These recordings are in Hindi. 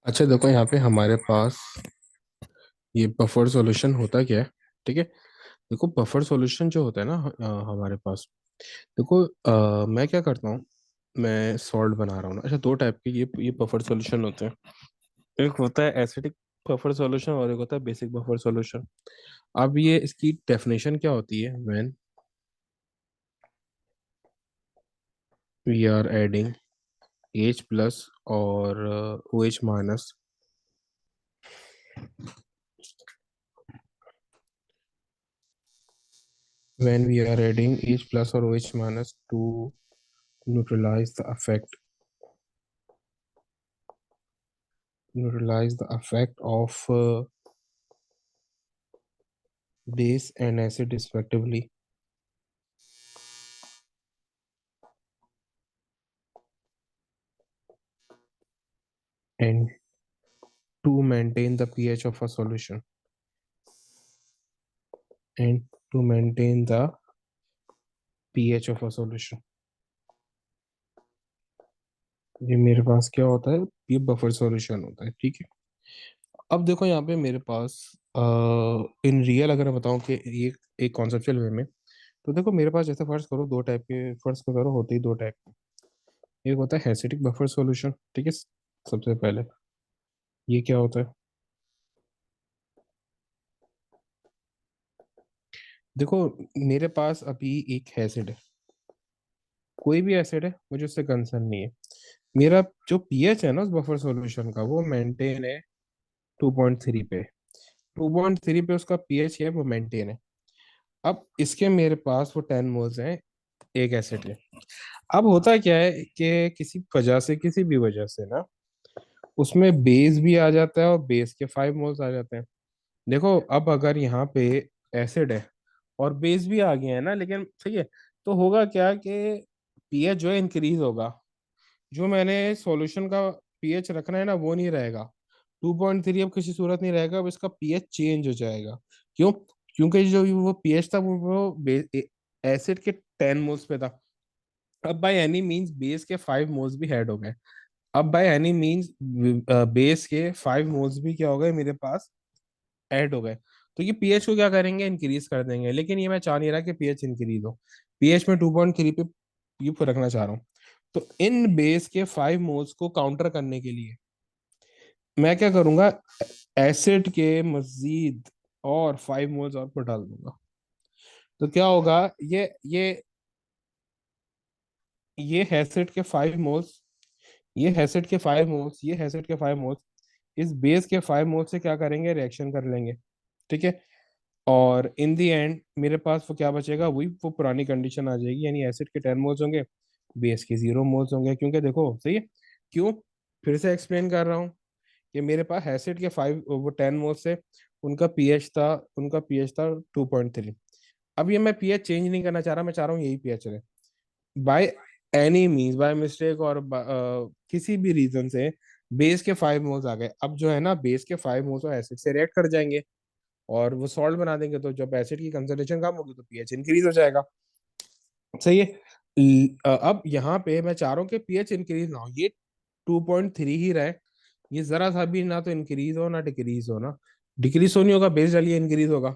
अच्छा देखो यहाँ पे हमारे पास ये बफर सॉल्यूशन होता क्या है। ठीक है। देखो बफर सॉल्यूशन जो होता है ना हमारे पास। देखो मैं क्या करता हूँ। मैं सॉल्ट बना रहा हूँ ना। अच्छा दो टाइप के ये बफर सॉल्यूशन होते हैं। एक होता है एसिडिक बफर सॉल्यूशन और एक होता है बेसिक बफर सॉल्यूशन। अब ये इसकी डेफिनेशन क्या होती है। When we are adding H plus और O H minus when we are adding H plus or OH minus to neutralize the effect of base and acid respectively, and to maintain the pH of a solution, and to maintain the pH of a solution। ये मेरे पास क्या होता है। ये बफर सॉल्यूशन होता है। ठीक है। अब देखो यहाँ पे मेरे पास इन रियल अगर मैं बताऊँ कि ये एक कॉन्सेप्चुअल वे में, तो देखो मेरे पास जैसे फर्स्ट करो दो टाइप के, फर्स्ट करो होते ही दो टाइप के। एक होता है एसिडिक बफर सॉल्यूशन। ठीक है। सबसे पहले ये क्या होता है। देखो मेरे पास अभी एक एसिड है, कोई भी एसिड है, मुझे उससे कंसर्न नहीं है। मेरा जो पीएच है ना उस बफर सॉल्यूशन का वो मेंटेन है 2.3 पे। 2.3 पे उसका पीएच है, वो मेंटेन है। अब इसके मेरे पास वो 10 मोल्स हैं एक एसिड के। अब होता क्या है कि किसी भी वजह से ना उसमें बेस भी आ जाता है और बेस के 5 मोल्स आ जाते हैं। देखो अब अगर यहाँ पे एसिड है और बेस भी आ गया है ना, लेकिन सही है, तो होगा क्या कि पीएच जो है इंक्रीज होगा। जो मैंने सॉल्यूशन का पीएच रखना है ना वो नहीं रहेगा। 2.3 अब किसी सूरत नहीं रहेगा, अब इसका पीएच चेंज हो जाएगा। क्यों? क्योंकि जो वो पीएच था वो एसिड के 10 मोल्स पे था। अब बाय एनी मींस बेस के 5 मोल्स भी ऐड हो गए। अब बाय एनी मींस बेस के 5 मोल्स भी क्या हो गए मेरे पास, ऐड हो गए। तो ये पीएच को क्या करेंगे, इंक्रीज कर देंगे। लेकिन ये मैं चाह नहीं रहा कि पीएच इंक्रीज हो। पीएच में 2.3 पे ये रखना चाह रहा हूँ। तो इन बेस के 5 मोल्स को काउंटर करने के लिए मैं क्या करूंगा, एसिड के मजीद और 5 मोल्स और पर डाल दूंगा। तो क्या होगा, ये ये एसिड के 5 मोल्स, ये एसिड के 5 मोल्स, ये एसिड के 5 मोल्स इस बेस के 5 मोल्स से क्या करेंगे, रिएक्शन कर लेंगे। ठीक है। और इन दी एंड मेरे पास वो क्या बचेगा, वही वो पुरानी कंडीशन आ जाएगी, यानी एसिड के 10 मोल्स होंगे, बेस के 0 मोल्स होंगे। क्योंकि देखो सही है, क्यों, फिर से एक्सप्लेन कर रहा हूँ कि मेरे पास एसिड के 10 मोल्स से उनका पीएच था 2.3। अब ये मैं पीएच चेंज नहीं करना चाह रहा, मैं चाह रहा हूँ यही पीएच रहे। By any means, by mistake और किसी भी रीजन से बेस के 5 मोल्स आ गए। अब जो है ना बेस के 5 मोल्स एसिड से रिएक्ट कर जाएंगे और वो सॉल्ट बना देंगे। तो जब एसिड की कंसंट्रेशन कम होगी तो पीएच इंक्रीज हो जाएगा। सही है। अब यहाँ पे मैं चाह रहा हूँ कि पीएच इंक्रीज ना हो, ये 2.3 ही रहे। ये जरा सा भी ना तो इंक्रीज हो ना डिक्रीज हो ना। डिक्रीज तो नहीं होगा, बेस डालिए इंक्रीज होगा।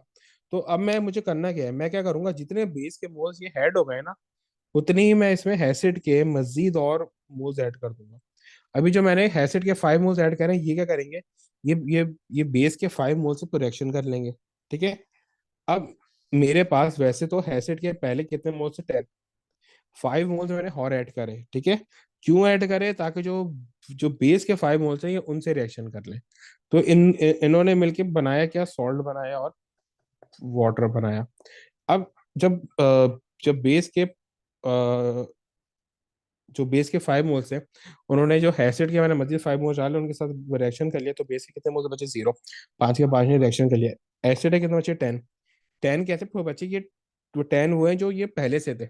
तो अब मैं मुझे करना क्या है, मैं क्या करूंगा, जितने बेस के मोल्स ये ऐड हो गए ना उतनी ही मैं इसमें एसिड के मजीद और मोल्स ऐड कर दूंगा। अभी जो मैंने एसिड के 5 मोल्स ऐड करे हैं ये क्या करेंगे, ये बेस के 5 मोल्स से रिएक्शन कर लेंगे। ठीक है। अब मेरे पास वैसे तो एसिड के पहले कितने मोल्स थे, 5 मोल्स मैंने और ऐड करे। ठीक है। क्यों ऐड करे, ताकि जो जो बेस के 5 मोल्स हैं ये उनसे रिएक्शन कर लें। तो इन्होंने मिलके बनाया क्या, सॉल्ट बनाया और वाटर बनाया। अब जब बेस के 5 मोल्स है, उन्होंने जो एसिड के मैंने मजीद 5 मोल्स डाले उनके साथ रिएक्शन कर लिया, तो बेस के कितने मोल्स बचे, 0। 5 के 5 ने रिएक्शन कर लिया। एसिड के कितने बचे, 10। 10 कैसे बचे, ये तो 10 हुए जो ये पहले से थे।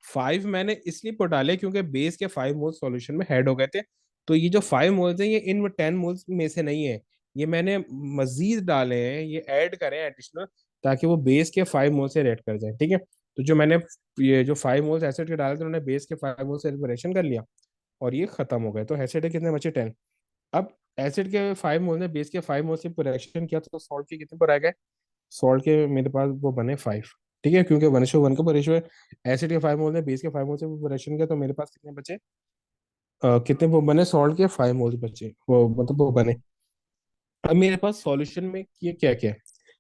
5 मैंने इसलिए पर डाले क्योंकि बेस के 5 मोल्स सॉल्यूशन में ऐड हो गए थे। तो ये जो 5 मोल्स हैं ये इन 10 मोल्स में से नहीं है, ये मैंने मजीद डाले हैं, ये ऐड करें एडिशनल, ताकि वो बेस के 5 मोल से रेड कर जाए। ठीक है। तो जो मैंने ये जो 5 मोल्स एसिड के डाले थे उन्होंने बेस के 5 मोल से रिएक्शन कर लिया और ये खत्म हो गए। तो एसिड के कितने बचे, 10। अब एसिड के 5 मोल ने बेस के 5 मोल से रिएक्शन किया तो सॉल्ट के कितने पर आ गए? सॉल्ट के मेरे पास वो बने 5। ठीक है, क्योंकि 1:1 का रेशियो है। एसिड के 5 मोल ने बेस के 5 मोल से रिएक्शन किया तो मेरे पास कितने बचे? कितने वो बने? सॉल्ट के 5 मोल बचे, वो मतलब वो बने। अब मेरे पास सॉल्यूशन में ये क्या क्या है?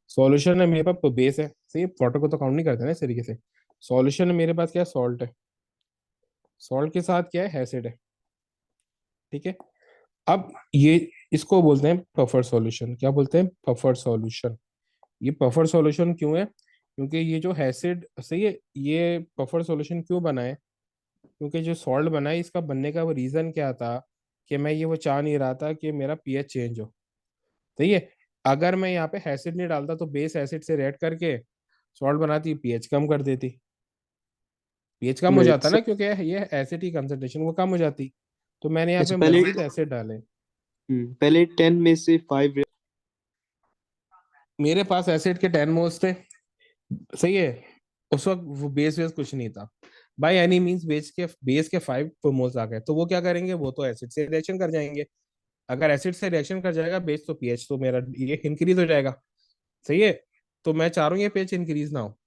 सॉल्यूशन है मेरे पास बेस है, सही, वाटर को तो काउंट नहीं करते ना इस तरीके से। सॉल्यूशन में मेरे पास क्या है? सॉल्ट है। सॉल्ट के साथ क्या है? एसिड है। ठीक है। अब ये इसको बोलते हैं पफर सॉल्यूशन। क्या बोलते हैं? Puffer solution. ये पफर सॉल्यूशन क्यों है? क्योंकि ये जो एसिड, सही है, ये पफर सॉल्यूशन क्यों बना है? क्योंकि जो सॉल्ट बना है इसका बनने का वो रीजन क्या था, कि मैं ये वो चाह नहीं रहा था कि मेरा पीएच चेंज हो। सही है। अगर मैं यहाँ पे एसिड नहीं डालता तो बेस एसिड से रिएक्ट करके सॉल्ट बनाती, पीएच कम कर देती। पीएच कम हो नहीं जाता सर। ना, क्योंकि ये एसिड की कंसंट्रेशन वो कम हो जाती। तो मैंने यहाँ अच्छा पे पहले, मजीद एसिड डाले। पहले 10 में से 5। मेरे पास एसिड के 10 मोल्स थे, सही है। उस वक्त वो बेस वेस कुछ नहीं था। बाय एनी मींस बेस के 5 मोल्स आ गए तो वो क्या करेंगे? वो तो एसिड से रिएक्शन कर जाएंगे। अगर एसिड से रिएक्शन कर जाएगा बेस तो पीएच तो मेरा ये इंक्रीज हो जाएगा। सही है। तो मैं चाह रहा हूँ ये पीएच इंक्रीज ना हो।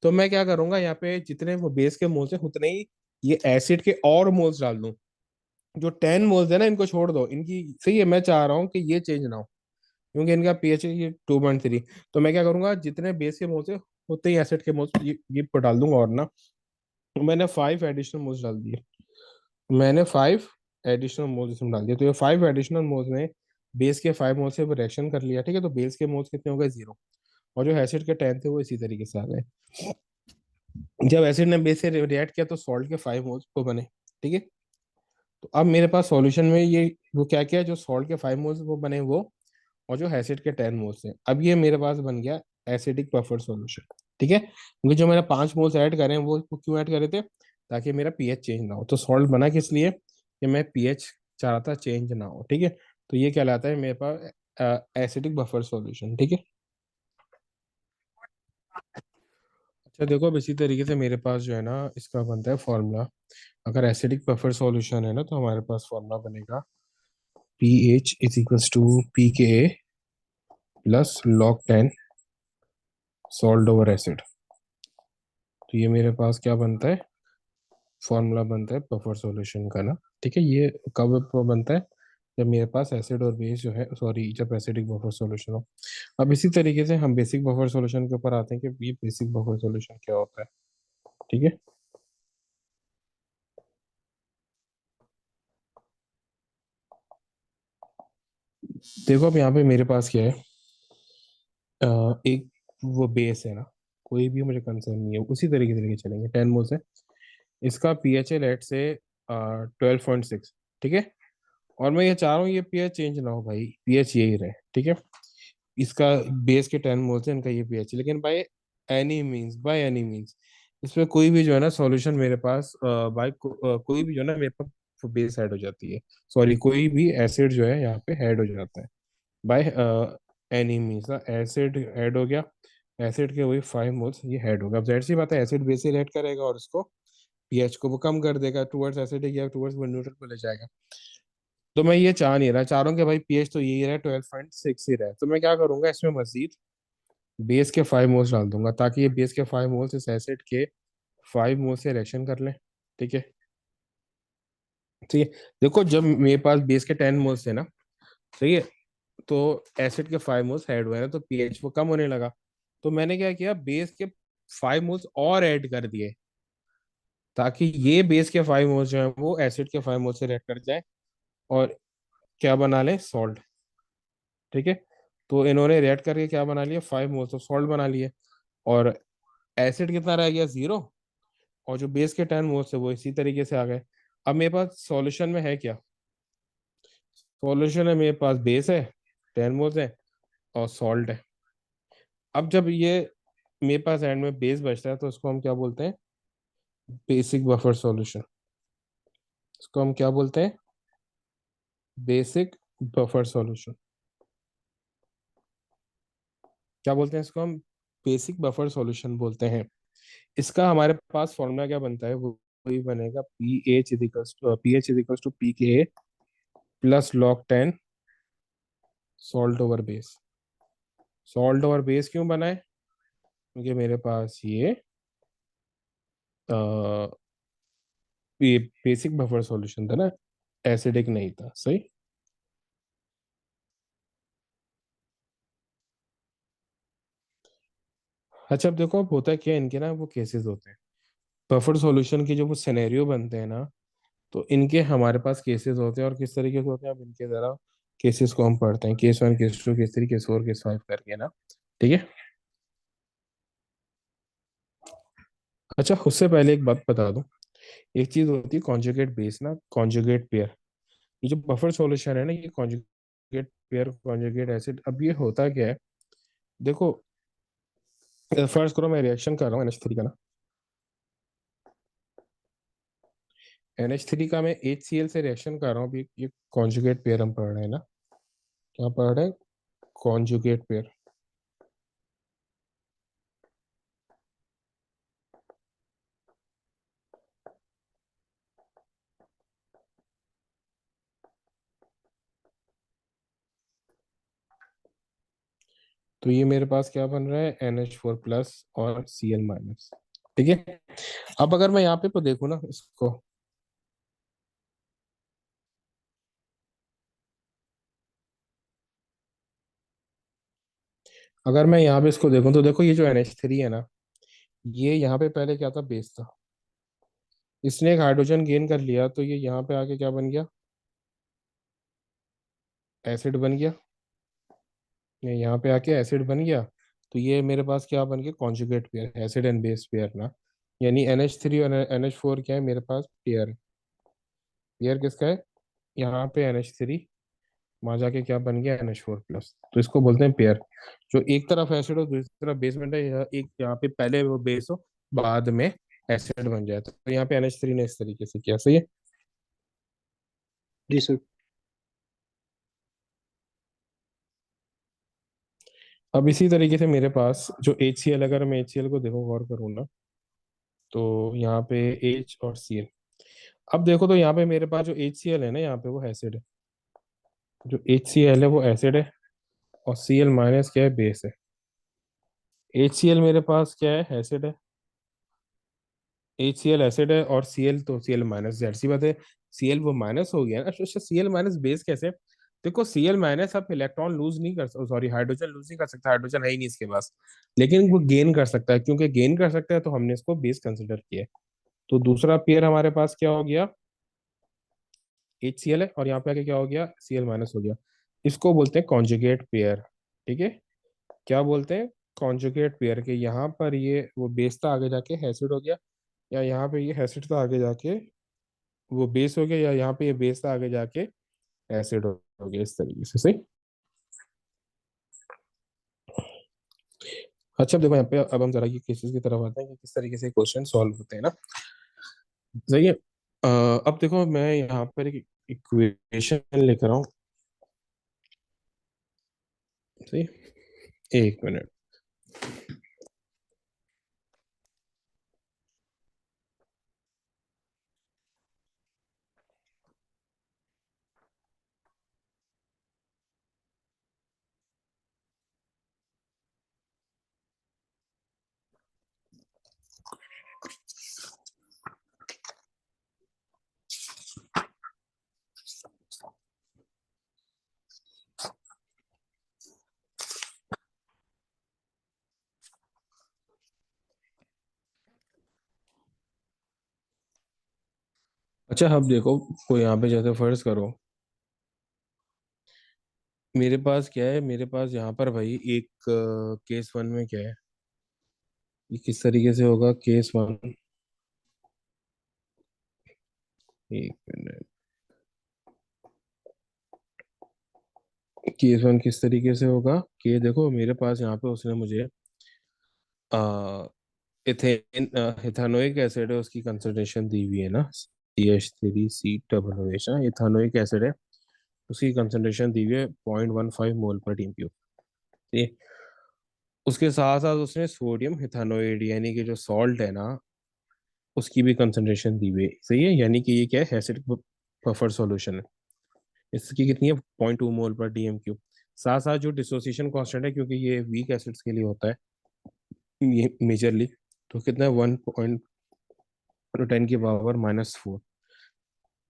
तो मैं क्या करूंगा, यहाँ पे जितने वो बेस के मोल्स है उतने ही ये एसिड के और मोल्स डाल दूं। जो 10 मोल्स है ना इनको छोड़ दो इनकी। सही है, मैं चाह रहा हूँ कि ये चेंज ना हो, क्योंकि इनका पीएच है ये 2.3। तो मैं क्या करूंगा, जितने बेस के मोल्स है उतने ही एसिड के मोल्स ये पर डाल दूंगा। और ना, तो मैंने 5 एडिशनल मोल्स डाल दिए। मैंने 5 एडिशनल मोल्स इसमें डाल दिए, तो ये 5 एडिशनल मोल्स ने बेस के 5 मोल्स से रिएक्शन कर लिया। ठीक है, तो बेस के मोल्स कितने हो गए? 0। और जो एसिड के 10 थे वो इसी तरीके से आ गए। जब एसिड ने बेस से रिएक्ट किया तो सॉल्ट के 5 मोल्स को बने। ठीक है। तो अब मेरे पास सॉल्यूशन में ये वो क्या क्या है, जो सॉल्ट के 5 मोल्स वो बने वो, और जो एसिड के 10 मोल्स हैं, अब ये मेरे पास बन गया एसिडिक बफर सॉल्यूशन। ठीक है, क्योंकि जो मैंने 5 मोल्स ऐड करे हैं वो क्यों ऐड करे थे? ताकि मेरा पीएच चेंज ना हो। तो सॉल्ट बना किस लिए? कि मैं पीएच चाह रहा था चेंज ना हो। ठीक है, तो ये कहलाता है मेरे पास एसिडिक बफर सॉल्यूशन। ठीक है। अच्छा देखो, अब इसी तरीके से मेरे पास जो है ना इसका बनता है फॉर्मूला। अगर एसिडिक बफर सॉल्यूशन है ना तो हमारे पास फॉर्मूला बनेगा P H is equals to P K A plus log 10 salt over acid. तो ये मेरे पास क्या बनता है? फॉर्मूला बनता है बफर सॉल्यूशन का ना। ठीक है, ये कब बनता है? जब मेरे पास एसिड और बेस जो है, सॉरी, जब एसिडिक बफर सॉल्यूशन हो। अब इसी तरीके से हम बेसिक बफर सॉल्यूशन के ऊपर आते हैं कि ये बेसिक बफर सॉल्यूशन क्या होता है। ठीक है। देखो अब यहाँ पे मेरे पास क्या है, एक वो बेस है ना, कोई भी मुझे कंसर्न नहीं है, उसी तरीके से लेके चलेंगे। 10 मोल्स है, इसका पीएच है लेट से 12.6। ठीक है। और मैं ये चाह रहा हूँ ये पीएच चेंज ना हो भाई, पीएच यही रहे। ठीक है। इसका बेस के 10 मोल्स है, इनका ये पीएच, लेकिन बाय एनी मीन्स इसमें कोई भी जो है ना सॉल्यूशन मेरे पास कोई भी जो है ना मेरे पास बेस ऐड हो जाती है। सॉरी, कोई भी एसिड जो है यहाँ पे ऐड हो जाता है by any means. Acid add हो गया, एसिड के वही 5 मोल्स ये ऐड हो गया। अब जाहिर सी बात है एसिड बेस से ऐड करेगा और इसको पीएच को वो कम कर देगा, टुवर्ड्स एसिडिक या टुवर्ड्स न्यूट्रल को ले जाएगा। तो मैं ये चाह नहीं रहा, चाह रहा हूँ कि भाई पीएच तो यही रहे, 12.6 ही रहे। तो मैं क्या करूंगा, इसमें मजीद बेस के 5 मोल्स डाल दूंगा ताकि ये बेस के 5 मोल्स इस एसिड के 5 मोल्स से रिएक्शन कर लें। ठीक है। ठीक है। देखो जब मेरे पास बेस के 10 मोल्स थे ना, सही है, तो एसिड के 5 मोल्स ऐड हुए ना तो पीएच वो कम होने लगा। तो मैंने क्या किया, बेस के 5 मोल्स और ऐड कर दिए ताकि ये बेस के 5 मोल्स जो है वो एसिड के 5 मोल्स से रिएक्ट कर जाए और क्या बना लें? सॉल्ट। ठीक है। तो इन्होंने रिएक्ट करके क्या बना लिया? 5 मोल्स ऑफ सॉल्ट बना लिए। और एसिड कितना रह गया? 0। और जो बेस के 10 मोल्स है वो इसी तरीके से आ गए। अब मेरे पास सॉल्यूशन में है क्या? सॉल्यूशन है मेरे पास बेस है, 10 मोल्स है, और सॉल्ट है। अब जब ये मेरे पास एंड में बेस बचता है तो उसको हम क्या बोलते हैं? Basic buffer solution. इसको हम क्या बोलते हैं? Basic buffer solution. क्या बोलते हैं इसको हम? बेसिक बफर सॉल्यूशन बोलते हैं। इसका हमारे पास फॉर्मूला क्या बनता है? वो वही बनेगा P H is equals to P K A plus log 10 salt over base. Salt over base क्यों बना है? क्योंकि मेरे पास ये बेसिक बफर सॉल्यूशन था ना, एसिडिक नहीं था, सही। अच्छा अब देखो, अब होता है क्या, इनके ना वो केसेस होते हैं, बफर सॉल्यूशन के जो वो सिनेरियो बनते हैं ना, तो इनके हमारे पास केसेस होते हैं, और किस तरीके से होते हैं, अब इनके जरा केसेस को हम पढ़ते हैं, case 1, case 2, case 3, case 4, case 5 करके ना। ठीक है। अच्छा, उससे पहले एक बात बता दूं, एक चीज होती है कॉन्जुगेट बेस ना, कॉन्जुगेट पेयर। ये जो बफर सॉल्यूशन है ना, ये कॉन्जुगेट पेयर, कॉन्जुगेट एसिड, अब ये होता क्या है, देखो, फर्स्ट करो, मैं रिएक्शन कर रहा हूँ NH3 का ना, NH3 का मैं HCl से रिएक्शन कर रहा हूँ अभी, ये कॉन्जुगेट पेयर हम पढ़ रहे हैं ना, क्या पढ़ रहे हैं, कॉन्जुगेट पेयर। तो ये मेरे पास क्या बन रहा है, NH4+ और Cl-। ठीक है। अब अगर मैं यहाँ पे तो देखूँ ना इसको, अगर मैं यहाँ पे इसको देखूँ तो देखो, ये जो NH3 है ना, ये यहाँ पे पहले क्या था, बेस था, इसने एक हाइड्रोजन गेन कर लिया, तो ये यहाँ पे आके क्या बन गया, एसिड बन गया। ये यहाँ पे आके एसिड बन गया, तो ये मेरे पास क्या बन गया, conjugate pair, acid and base pair ना। यानी NH3 और NH4 क्या है मेरे पास, पेयर। पेयर किसका है, यहाँ पे NH3, वहां जाके क्या बन गया, NH4+, तो इसको बोलते हैं पेयर। जो एक तरफ एसिड हो, दूसरी तरफ बेस बन रहा है, एक यहाँ पे पहले वो बेस हो, बाद में एसिड बन जाए, तो यहाँ पे NH3 ने इस तरीके से किया, सही है। जी सर। अब इसी तरीके से मेरे पास जो HCl, अगर मैं HCl को देखो, गौर करूँ ना, तो यहाँ पे H और Cl, अब देखो तो यहाँ पे मेरे पास जो HCl है ना, यहाँ पे वो एसिड है, जो HCl है वो एसिड है, और Cl- क्या है, बेस है। HCl मेरे पास क्या है, एसिड है, HCl एसिड है, और Cl तो Cl-, जाहिर सी बात है, Cl वो माइनस हो गया ना। अच्छा, Cl- बेस कैसे? देखो, Cl- आप इलेक्ट्रॉन लूज नहीं कर सकते, सॉरी, हाइड्रोजन लूज नहीं कर सकता, हाइड्रोजन है ही नहीं इसके पास, लेकिन वो गेन कर सकता है, क्योंकि गेन कर सकता है तो हमने इसको बेस कंसिडर किया है। तो दूसरा पेयर हमारे पास क्या हो गया, HCl है, और यहाँ पे आके क्या हो गया, Cl- हो गया। इसको बोलते हैं कॉन्जुगेट पेयर। ठीक है। क्या बोलते हैं, कॉन्जुगेट पेयर के, यहाँ पर ये वो बेस था, आगे जाके एसिड हो गया, या यहाँ पे ये एसिड था, आगे जाके वो बेस हो गया, या यहाँ पे ये बेस था, आगे जाके एसिड हो गया, इस तरीके से, सही। अच्छा, अब देखो यहाँ पे, अब हम जरा ये केसेस की तरफ आते हैं कि किस तरीके से क्वेश्चन सॉल्व होते हैं ना, सही है। अब देखो, मैं यहाँ पर एक इक्वेशन लेकर आऊँ, सही, एक मिनट। अच्छा, अब देखो, कोई यहाँ पे जैसे फर्ज करो, मेरे पास क्या है, मेरे पास यहाँ पर भाई एक केस 1 में क्या है, ये किस तरीके से होगा, केस 1, एक मिनट, केस 1 किस तरीके से होगा, कि देखो मेरे पास यहाँ पे उसने मुझे इथेन, इथानोइक एसिड है, उसकी कंसंट्रेशन दी हुई है ना, CH3C double OH, ethanoic acid है, उसकी कंसंट्रेशन दी हुई है 0.15 मोल/T³ ठीक है। उसके साथ साथ उसने सोडियम इथानोइड, यानी कि जो सॉल्ट है ना, उसकी भी कंसंट्रेशन दी हुई है, सही है, यानी कि ये क्या है, एसिड बफर सॉल्यूशन है। इसकी कितनी है, 0.2 मोल/T³ साथ साथ जो डिसोसिएशन कांस्टेंट है, क्योंकि ये वीक एसिड्स के लिए होता है ये मेजरली, तो कितना है 1 × 10⁻⁻⁴।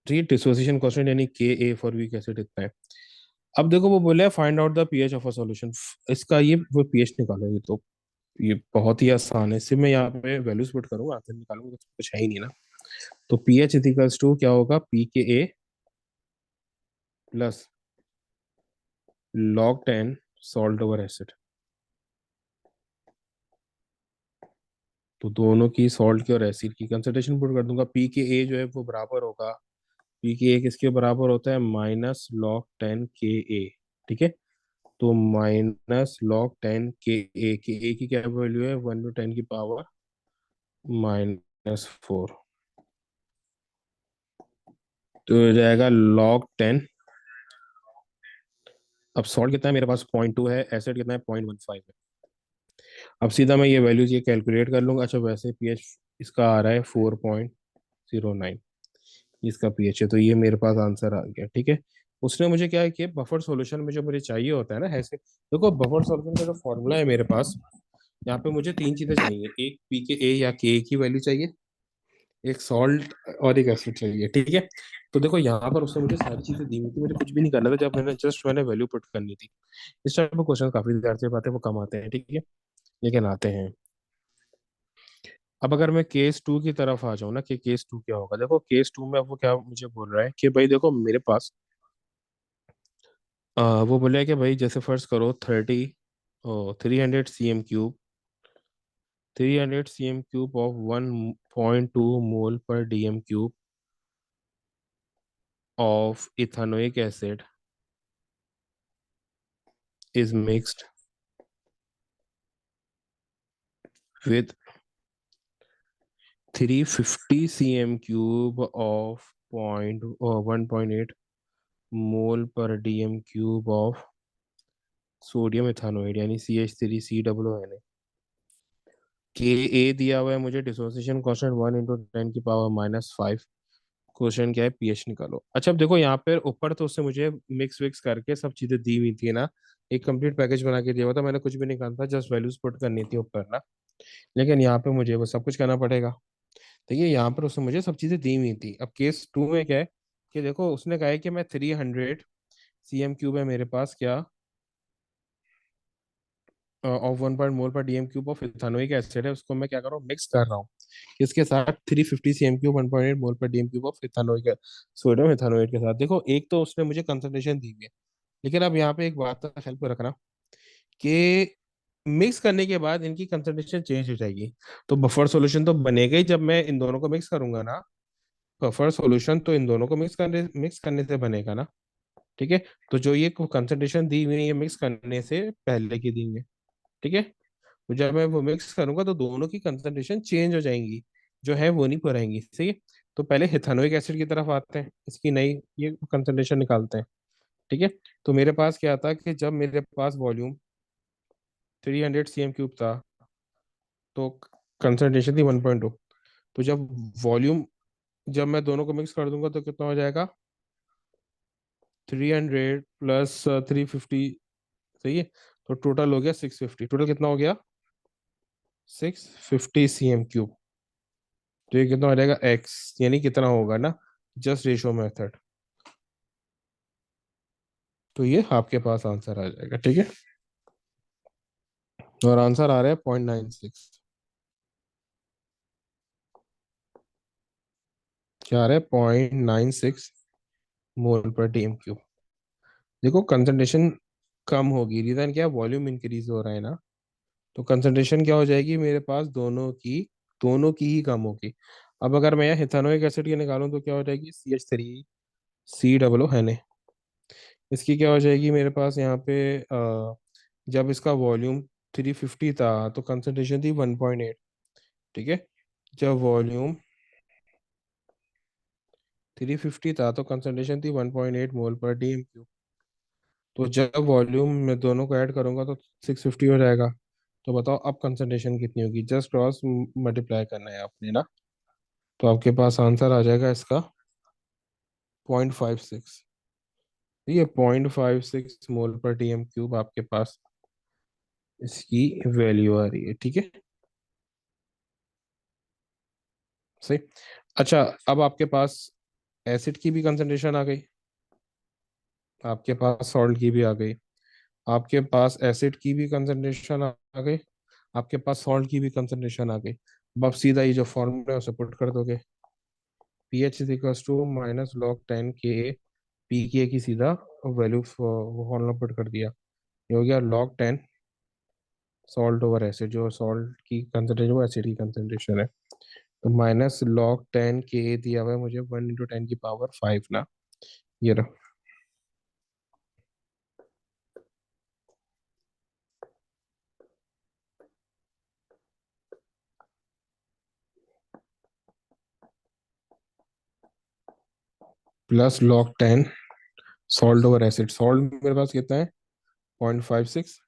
तो ये डिसोसिएशन कांस्टेंट यानी के ए फॉर वीक एसिड इतना है। अब देखो वो बोले find out the pH of a solution, इसका ये वो पीएच निकालो। ये तो ये बहुत ही आसान है, सिर्फ मैं यहाँ पे वैल्यूज पुट करूंगा, आंसर निकालूंगा, तो कुछ है ही नहीं ना। तो पीएच इक्वल्स टू क्या होगा, P K A plus log 10 salt over acid. तो दोनों की, सॉल्ट की और एसिड की, कंसंट्रेशन पुट कर दूंगा। पी के ए जो है वो बराबर होगा, पी के ए किसके बराबर होता है, -log 10 के ए। ठीक है, तो -log 10 के ए की क्या वैल्यू है, 1 × 10⁻⁻⁴। तो हो जाएगा log 10। अब सॉल्ट कितना है मेरे पास, 0.2 है, एसिड कितना है, 0.15 है। अब सीधा मैं ये वैल्यूज ये कैलकुलेट कर लूंगा। अच्छा वैसे पीएच इसका आ रहा है 4.09, इसका पीएच है, तो ये मेरे पास आंसर आ गया। ठीक है, उसने मुझे क्या है कि बफर सॉल्यूशन में जो मुझे चाहिए होता है ना, ऐसे देखो बफर सॉल्यूशन का जो फॉर्मूला है मेरे पास, यहाँ पे मुझे तीन चीजें चाहिए, एक पी के ए या के की वैल्यू चाहिए, एक सॉल्ट और एक एसिड चाहिए। ठीक है, तो देखो यहाँ पर उसने मुझे सारी चीजें दी हुई थी, मुझे कुछ भी नहीं करना था, जब मैंने वैल्यू पुट करनी थी। इस टाइप के क्वेश्चन काफी ज्यादा से आते हैं, वो कम आते हैं। ठीक है, लेकिन आते हैं। अब अगर मैं केस टू की तरफ आ जाऊँ ना, कि केस टू क्या होगा, देखो केस टू में अब वो क्या मुझे बोल रहा है कि भाई देखो मेरे पास वो बोले कि भाई जैसे फर्स्ट करो 300 cm³ 300 cm³ of 1.2 मोल/dm³ of ethanoic acid is mixed with 350 cm³ of 1.8 मोल/dm³ of sodium इथानोइड यानी CH3COONA। के ए दिया हुआ है मुझे, डिसोसिएशन कांस्टेंट 1 × 10⁻⁻5। क्वेश्चन क्या है, पीएच निकालो। अच्छा अब देखो यहाँ पे ऊपर तो उससे मुझे मिक्स विक्स करके सब चीजें दी हुई थी ना, एक कंप्लीट पैकेज बना के दिया हुआ था, मैंने कुछ भी नहीं करना था, जस्ट वैल्यूज पुट करनी थी ऊपर ना। लेकिन यहाँ पे मुझे वो सब कुछ करना पड़ेगा। तो ये यहाँ पर उसने मुझे सब चीजें दी हुई थी। अब केस टू में क्या है कि देखो उसने कहा है कि मैं 300 cm³ है मेरे पास क्या, ऑफ 1 मोल/dm³ ऑफ इथानोइक एसिड है, उसको मैं क्या कर रहा हूँ, मिक्स कर रहा हूँ इसके साथ 350 cm³ 1.8 मोल/dm³ ऑफ इथानोइक सोडियम इथानोइड के साथ। देखो एक तो उसने मुझे कंसंट्रेशन दी हुई है, लेकिन अब यहाँ पे एक बात का हेल्प रखना कि मिक्स करने के बाद इनकी कंसंट्रेशन चेंज हो जाएगी। तो बफर सॉल्यूशन तो बनेगा ही जब मैं इन दोनों को मिक्स करूंगा ना। बफर सॉल्यूशन तो इन दोनों को मिक्स करने से बनेगा ना। ठीक है, तो जो ये कंसंट्रेशन दी हुई है ये मिक्स करने से पहले की दी हुई है। ठीक है, तो जब मैं वो मिक्स करूंगा तो दोनों की कंसंट्रेशन चेंज हो जाएंगी, जो है वो नहीं बढ़ाएंगी। सही है, तो पहले इथेनोइक एसिड की तरफ आते हैं, इसकी नई ये कंसंट्रेशन निकालते हैं। ठीक है, तो मेरे पास क्या था कि जब मेरे पास वॉल्यूम 300 cm³ था तो कंसंट्रेशन थी 1.2। तो वॉल्यूम जब मैं दोनों को मिक्स कर दूंगा तो कितना हो जाएगा, 300 प्लस 350। सही है, तो टोटल हो गया 650। टोटल कितना हो गया, 650 cm³। तो ये कितना हो जाएगा एक्स, यानी कितना होगा ना, जस्ट रेशियो मेथड। तो ये आपके पास आंसर आ जाएगा। ठीक है, और आंसर आ रहा है 0.96। क्या आ रहा है, 0.96 मोल/dm³। देखो कंसंट्रेशन कम होगी, रीजन क्या है, वॉल्यूम इंक्रीज हो रहा है ना। तो कंसंट्रेशन क्या हो जाएगी मेरे पास, दोनों की ही कम होगी। अब अगर मैं यहाँ इथेनोइक एसिड की निकालूं तो क्या हो जाएगी, CH3C इसकी क्या हो जाएगी मेरे पास यहाँ पे, जब इसका वॉल्यूम 350 था तो कंसंट्रेशन थी 1.8। ठीक है, जब वॉल्यूम 350 था तो कंसंट्रेशन थी 1.8 मोल/dm³। तो जब वॉल्यूम में दोनों को ऐड करूंगा तो 650 हो जाएगा। तो बताओ अब कंसंट्रेशन कितनी होगी, जस्ट क्रॉस मल्टीप्लाई करना है आपने ना। तो आपके पास आंसर आ जाएगा इसका 0.56। ये 0.56 मोल पर टीएम क्यूब आपके पास इसकी वैल्यू आ रही है, ठीक है। सही। अच्छा, अब आपके पास एसिड की भी कंसंट्रेशन आ गई, आपके पास सॉल्ट की भी आ गई, आपके पास एसिड की भी कंसंट्रेशन आ गई, आपके पास सॉल्ट की भी कंसंट्रेशन आ गई। अब आप सीधा ये जो फॉर्मूला है उसे पुट कर दोगे, P H is equals to minus log 10 के, पी के की सीधा वैल्यू फॉर्मूला पुट कर दिया, ये हो गया log 10 सॉल्ट ओवर एसिड, जो सॉल्ट की कंसंट्रेशन वो एसिड की कंसंट्रेशन है। तो माइनस log 10 के दिया हुआ है मुझे 1 × 10⁵ ना, ये रहा, plus log 10 salt over acid, salt मेरे पास कितना है 0.56।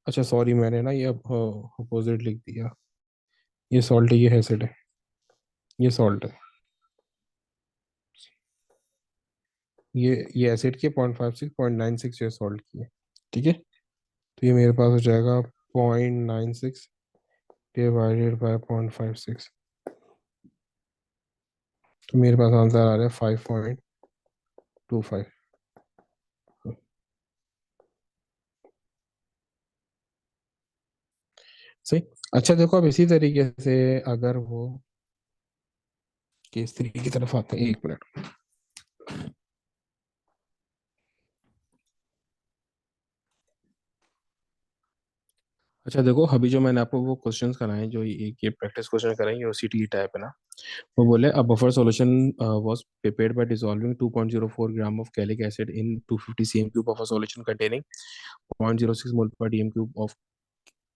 अच्छा सॉरी, मैंने ना ये अपोजिट लिख दिया, ये सॉल्ट है, ये एसिड है, ये सॉल्ट है, ये एसिड के 0.56, 0.96 ये सॉल्ट की है, ठीक है। तो ये मेरे पास हो जाएगा 0.96 डिवाइडेड बाय 0.56, तो मेरे पास आंसर आ रहा है 5.25। सही। अच्छा देखो, अब इसी तरीके से अगर वो केस 3 की तरफ आते हैं, 1 मिनट। अच्छा देखो, अभी जो मैंने आपको वो क्वेश्चंस कराए, जो ये प्रैक्टिस क्वेश्चन कराए, ये ओसीटी टाइप है ना। वो बोले a buffer solution was prepared by dissolving 2.04 gram of calic acid in 250 cm cube of a solution containing 0.06 mole per DM cube of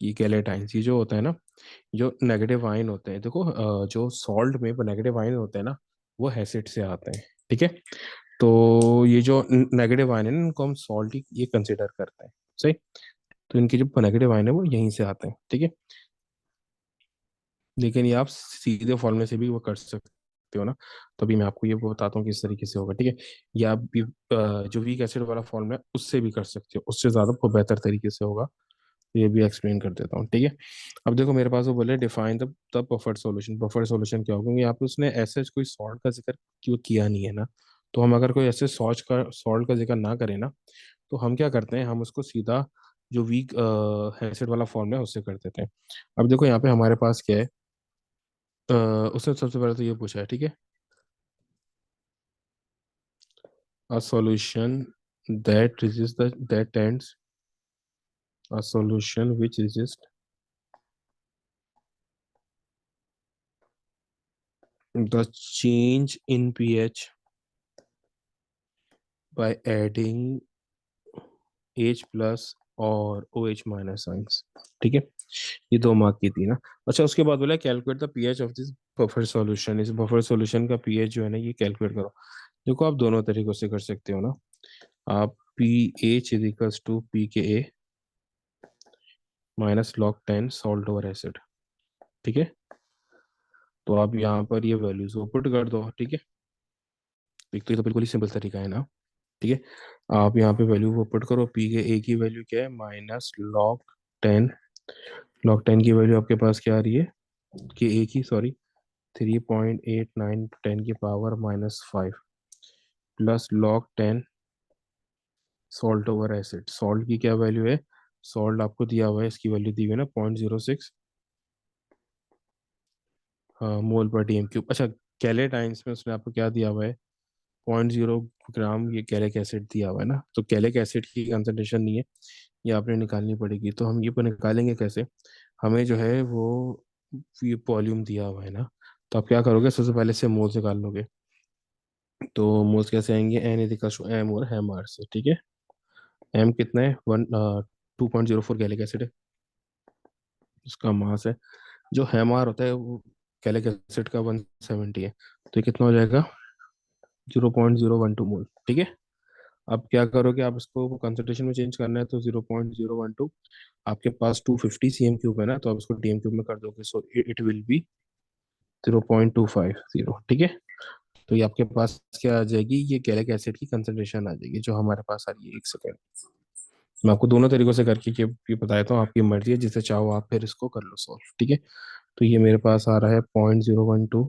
की कैलेटाइंस। ये जो होता है ना, जो नेगेटिव आयन होते हैं, देखो जो सॉल्ट में वो नेगेटिव आयन होते हैं ना, वो एसिड से आते हैं, ठीक है। तो ये जो नेगेटिव आयन है ना, इनको हम सॉल्ट ही ये कंसिडर करते हैं। सही। तो इनके जो नेगेटिव आयन है वो यहीं से आते हैं, ठीक है। लेकिन ये आप सीधे फॉर्मूले से भी वो कर सकते हो ना, तो अभी मैं आपको ये बताता हूँ किस तरीके से होगा, ठीक है। या आप भी जो वीक एसिड वाला फॉर्मूला है उससे भी कर सकते हो, उससे ज़्यादा वो बेहतर तरीके से होगा। तो ये भी एक्सप्लेन कर देता हूँ, ठीक है। अब देखो मेरे पास वो बोले define the buffer solution. Buffer solution क्या होगा, क्योंकि यहाँ पे उसने ऐसे कोई सॉल्ट का जिक्र क्यों किया नहीं है ना। तो हम अगर कोई ऐसे सॉल्ट का जिक्र ना करें ना, तो हम क्या करते हैं, हम उसको सीधा जो वीक एसिड वाला फॉर्मूला है उससे कर देते हैं। अब देखो यहाँ पे हमारे पास क्या है, उसने सबसे पहले तो ये पूछा है, ठीक है, a solution that tends a solution which resists the change in pH by adding H plus और OH माइनस आइंस, ठीक है। ये 2 मार्क की थी ना। अच्छा उसके बाद बोला calculate the pH of this buffer solution. इस बफर सॉल्यूशन का पीएच जो है ना, ये कैलकुलेट करो। देखो आप दोनों तरीकों से कर सकते हो ना। आप P H is equals to P K A minus log 10 salt over acid, ठीक है। तो आप यहाँ पर ये वैल्यूज को पुट कर दो, ठीक है। एक तो ये तो बिल्कुल ही सिंपल तरीका है ना, ठीक है। आप यहाँ पे वैल्यू वो पुट करो, पी के ए की वैल्यू क्या है माइनस log 10, log 10 की वैल्यू आपके पास क्या आ रही है, कि ए की sorry 3.89 × 10⁻⁻5 plus log 10 salt over acid. Salt की क्या वैल्यू है, सॉल्ट आपको दिया हुआ है, इसकी वैल्यू दी हुई है ना 0.06 मोल पर डी एम क्यूब। अच्छा, कैलेटाइंस में उसने आपको क्या दिया हुआ है, 0.0 ग्राम ये कैलिक एसिड दिया हुआ है ना। तो कैलिक एसिड की कंसंट्रेशन नहीं है, ये आपने निकालनी पड़ेगी। तो हम ये पर निकालेंगे कैसे, हमें जो है वो ये वॉल्यूम दिया हुआ है ना। तो आप क्या करोगे, सबसे पहले से मोल्स निकाल लोगे। तो मोल्स कैसे आएंगे, N is equal to M और एम आर से, ठीक है। एम कितना है, 2.04 कैलिक एसिड है, उसका मास है। जो एम आर होता है वो कैलिक एसिड का 170 है, तो ये कितना हो जाएगा 0.012 मोल, ठीक है। अब क्या करोगे, आप इसको कंसंट्रेशन में चेंज करना है, तो 0.012 आपके पास 250 cm³ है ना, तो आप इसको डीएम क्यूब में कर दोगे, सो इट विल बी 0.250, ठीक है। तो ये आपके पास क्या आ जाएगी, ये गैलिक एसिड की कंसंट्रेशन आ जाएगी जो हमारे पास आ रही है। एक सेकेंड, मैं आपको दोनों तरीकों से करके ये बता देता हूँ, आपकी मर्जी है, जिसे चाहो आप फिर इसको कर लो सॉल्व, ठीक है। तो ये मेरे पास आ रहा है 0.012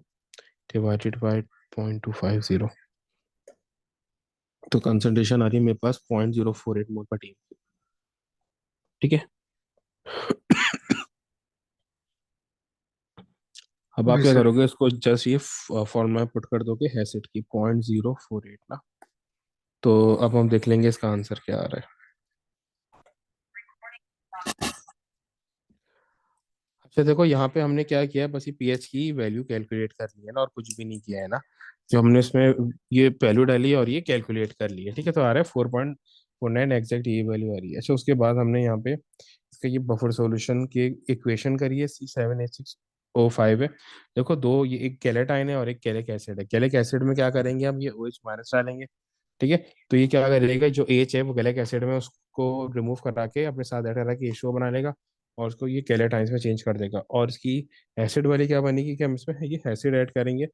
डिवाइडेड बाई 0.250। तो कंसंट्रेशन आ रही है मेरे पास 0.048 मोल पर टी, ठीक है। अब आप ओके क्या सर। करोगे, इसको जस्ट ये फॉर्मूला में पुट कर दोगे हैसिड की 0.048 ना। तो अब हम देख लेंगे इसका आंसर क्या आ रहा है। अच्छा देखो, यहाँ पे हमने क्या किया है, बस ये पीएच की वैल्यू कैलकुलेट कर ली है ना, और कुछ भी नहीं किया है ना। जो हमने इसमें ये वैल्यू डाली है और ये कैलकुलेट कर ली है, ठीक है। तो आ रहा है 4.49 एग्जैक्ट ये वैल्यू आ रही है। अच्छा, उसके बाद हमने यहाँ पे इसका ये बफर सॉल्यूशन की इक्वेशन करी है, C7H6O5 है। देखो दो, ये एक कैलेटाइन है और एक कैलिक एसिड है। कैलिक एसिड में क्या करेंगे हम, ये OH माइनस डालेंगे, ठीक है। तो ये क्या करेगा, जो एच है वो गैलिक एसिड में उसको रिमूव करा के अपने साथ ऐड करा के H2O बना लेगा, और उसको ये कैलेटाइंस में चेंज कर देगा। और इसकी एसिड वाली क्या बनेगी कि हम इसमें ये एसिड ऐड करेंगे,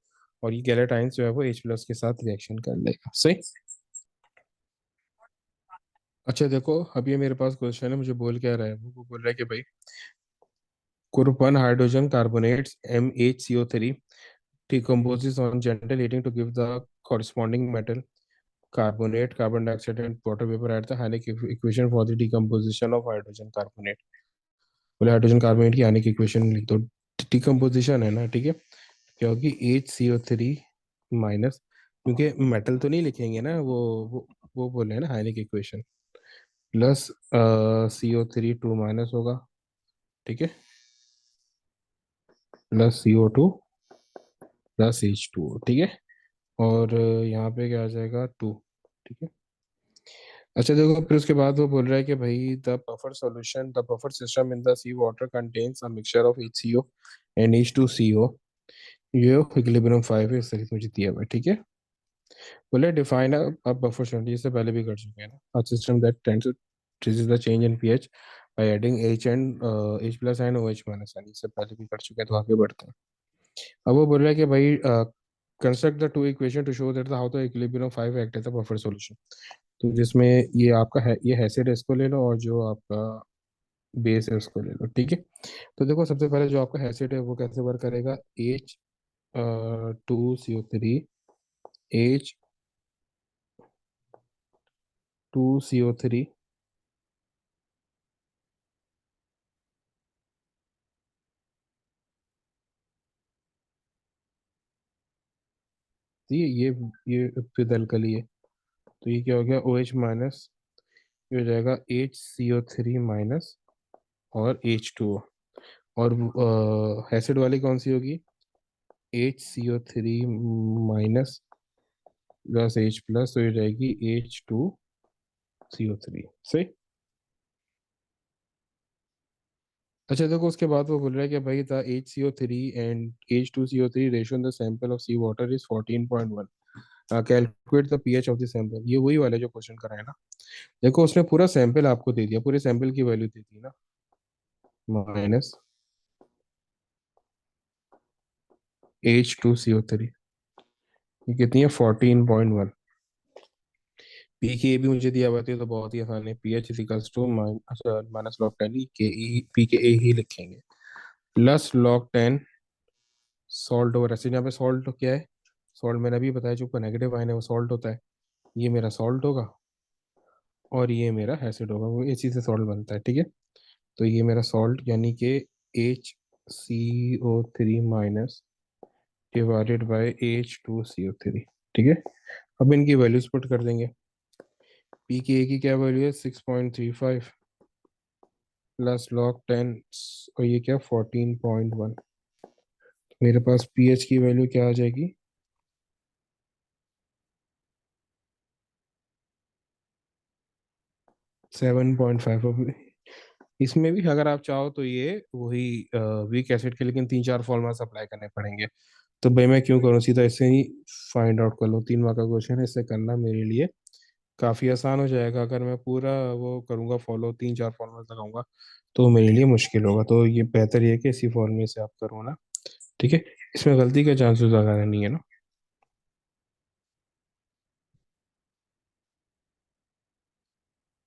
और ये कैलेटाइंस जो है वो H प्लस के साथ रिएक्शन कर लेगा, सही। अच्छा देखो, अब ये मेरे पास क्वेश्चन है, मुझे बोल क्या रहा है, वो बोल रहा है कि भाई group 1 hydrogen carbonates MHCO3 decomposes on gentle heating to give the corresponding metal carbonate, carbon dioxide and water vapor at the Hannick equation for the decomposition of hydrogen carbonate। बोले हाइड्रोजन कार्बोनेट की हानिक इक्वेशन लिख दो। डिकम्पोजिशन है ना, ठीक है। क्या होगी, HCO3 माइनस, क्योंकि मेटल तो नहीं लिखेंगे ना, वो बोले हैं ना हाइनिक इक्वेशन, प्लस CO3 2 माइनस होगा, ठीक है, प्लस CO2 प्लस H2O, ठीक है। और यहाँ पे क्या आ जाएगा 2, ठीक है। अच्छा देखो, फिर उसके बाद वो बोल रहा है कि भाई the buffer system in the sea water contains a mixture of HCO and H2CO। ये इक्विलिब्रियम 5 है, इस तरीके से मुझे दिया हुआ है, ठीक है। बोले डिफाइन अ बफर सिस्टम, इससे पहले भी कर चुके हैं ना, a system that tends to reduce the change in pH by adding H plus and OH minus एन, इससे पहले भी कर चुके हैं, तो आगे बढ़ते हैं। अब वो बोल रहा है कि भाई construct the two equation to show that how the equilibrium 5 act as a buffer solution. तो जिसमें ये आपका है, ये हैसिड है, इसको ले लो, और जो आपका बेस है उसको ले लो, ठीक है। तो देखो, सबसे पहले जो आपका हैसिड है वो कैसे वर्क करेगा, H2CO3, H2CO3, ये फिर अल्कली है। तो ये क्या हो गया, OH माइनस, ये हो जाएगा HCO3 माइनस और H2O। और हैसिड वाली कौन सी होगी, HCO3 minus plus H plus, तो ये रहेगी H2CO3, सही। अच्छा देखो, उसके बाद वो बोल रहा है कि भाई the HCO3 and H2CO3 ratio in the sample of sea water is 14.1। Calculate the pH of the sample, ये वही वाला जो क्वेश्चन करा है ना। देखो, उसने पूरा सैंपल आपको दे दिया, पूरे सैंपल की वैल्यू दे दी ना, माइनस H2CO3, ये कितनी है 14.1। पी के ए भी मुझे दिया हुआ था, तो बहुत ही आसान है, P H is equals to minus log 10 के ई, पी के ए ही लिखेंगे, plus log 10 salt over acid. यहाँ पे सॉल्ट क्या है, सॉल्ट मैंने अभी बताया, जो ऊपर नेगेटिव आयन है वो सॉल्ट होता है। ये मेरा सॉल्ट होगा और ये मेरा एसिड होगा, वो इसी से सॉल्ट बनता है, ठीक है। तो ये मेरा सॉल्ट यानी कि HCO3 minus divided by H2CO3, ठीक है। अब इनकी वैल्यूज पुट कर देंगे। पी की ए की क्या वैल्यू है, 6.35 प्लस लॉग 10, और ये क्या 14.1। मेरे पास पीएच की वैल्यू क्या आ जाएगी, 7.5। इसमें भी अगर आप चाहो तो ये वही वीक एसिड के, लेकिन 3 4 फॉर्मूलास अप्लाई करने पड़ेंगे। तो भाई मैं क्यों करूँ, सीधा इससे ही फाइंड आउट कर लो। 3 मार्क का क्वेश्चन है, इससे करना मेरे लिए काफ़ी आसान हो जाएगा। अगर मैं पूरा वो करूँगा फॉलो, 3 4 फॉर्मूला लगाऊंगा, तो मेरे लिए मुश्किल होगा। तो ये बेहतर ये है कि इसी फॉर्मूले से आप करो ना, ठीक है। इसमें गलती के चांसेस ज़्यादा नहीं है ना।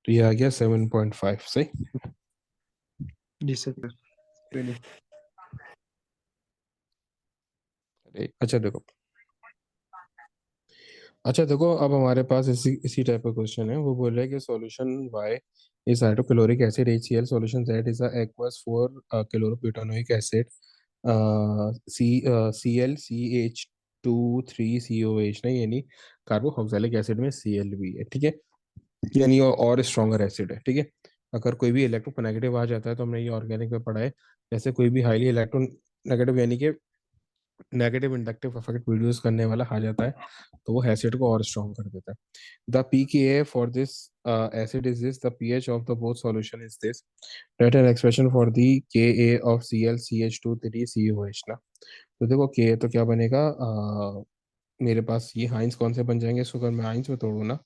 तो ये आ गया 7.5 सही। जी सर। Really? अच्छा देखो, अच्छा देखो, अब हमारे पास इसी इसी टाइप का क्वेश्चन है। वो बोल रहा है कि solution Y is hydrochloric acid HCl, solution Z is aqueous four chlorobutanoic acid ClCH2 3COH नहीं, यानी कार्बोक्सिलिक एसिड में Cl भी है, ठीक है, यानी और स्ट्रॉन्गर एसिड है, ठीक है। अगर कोई भी इलेक्ट्रोनेगेटिव आ जाता है, तो हमने ये ऑर्गेनिक में पढ़ा है, जैसे कोई भी हाईली इलेक्ट्रोनेगेटिव यानी कि नेगेटिव इंडक्टिव इफेक्ट प्रोड्यूस करने वाला आ जाता है, तो वो एसिड को और स्ट्रॉन्ग कर देता है। The pKa for this acid is this, the pH of the both solution is this, write an expression for the Ka of ClCH2 3COH ना। तो देखो Ka तो क्या बनेगा, मेरे पास ये हाइंस कौन से बन जाएंगे, इसको अगर मैं हाइंस में तोड़ूँ ना,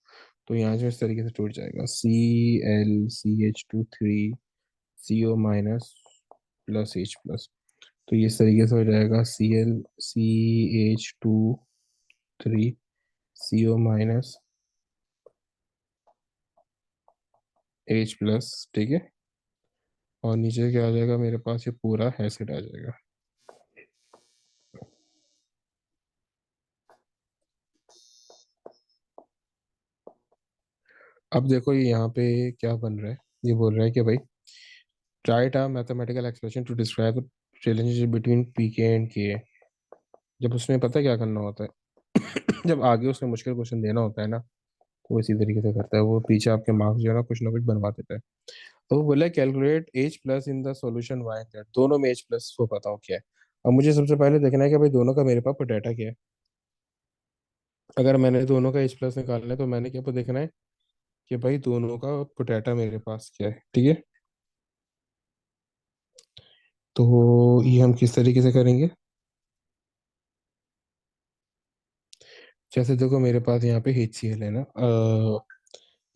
तो यहाँ जो इस तरीके से टूट जाएगा, ClCH2 3CO- plus H plus. तो ये इस तरीके से हो जाएगा ClCH2 3CO- H प्लस, ठीक है। और नीचे क्या आ जाएगा मेरे पास, ये पूरा एसिड आ जाएगा। अब देखो ये यहाँ पे क्या बन रहा है, ये बोल रहा है कि भाई write a mathematical expression to describe relationship between P K and K. जब उसने पता है क्या करना होता है जब आगे उसने मुश्किल क्वेश्चन देना होता है ना, तो वो इसी तरीके से करता है, वो पीछे आपके मार्क्स जो है ना कुछ बनवा देता है। तो वो बोला calculate H plus in the solution why that, दोनों में H प्लस को बताओ क्या है। अब मुझे सबसे पहले देखना है कि भाई दोनों का मेरे पास डाटा क्या है। अगर मैंने दोनों का H प्लस निकालना है, तो मैंने क्या देखना है कि भाई दोनों का पोटैटा मेरे पास क्या है, ठीक है। तो ये हम किस तरीके से करेंगे, जैसे देखो मेरे पास यहाँ पे HCl है ना,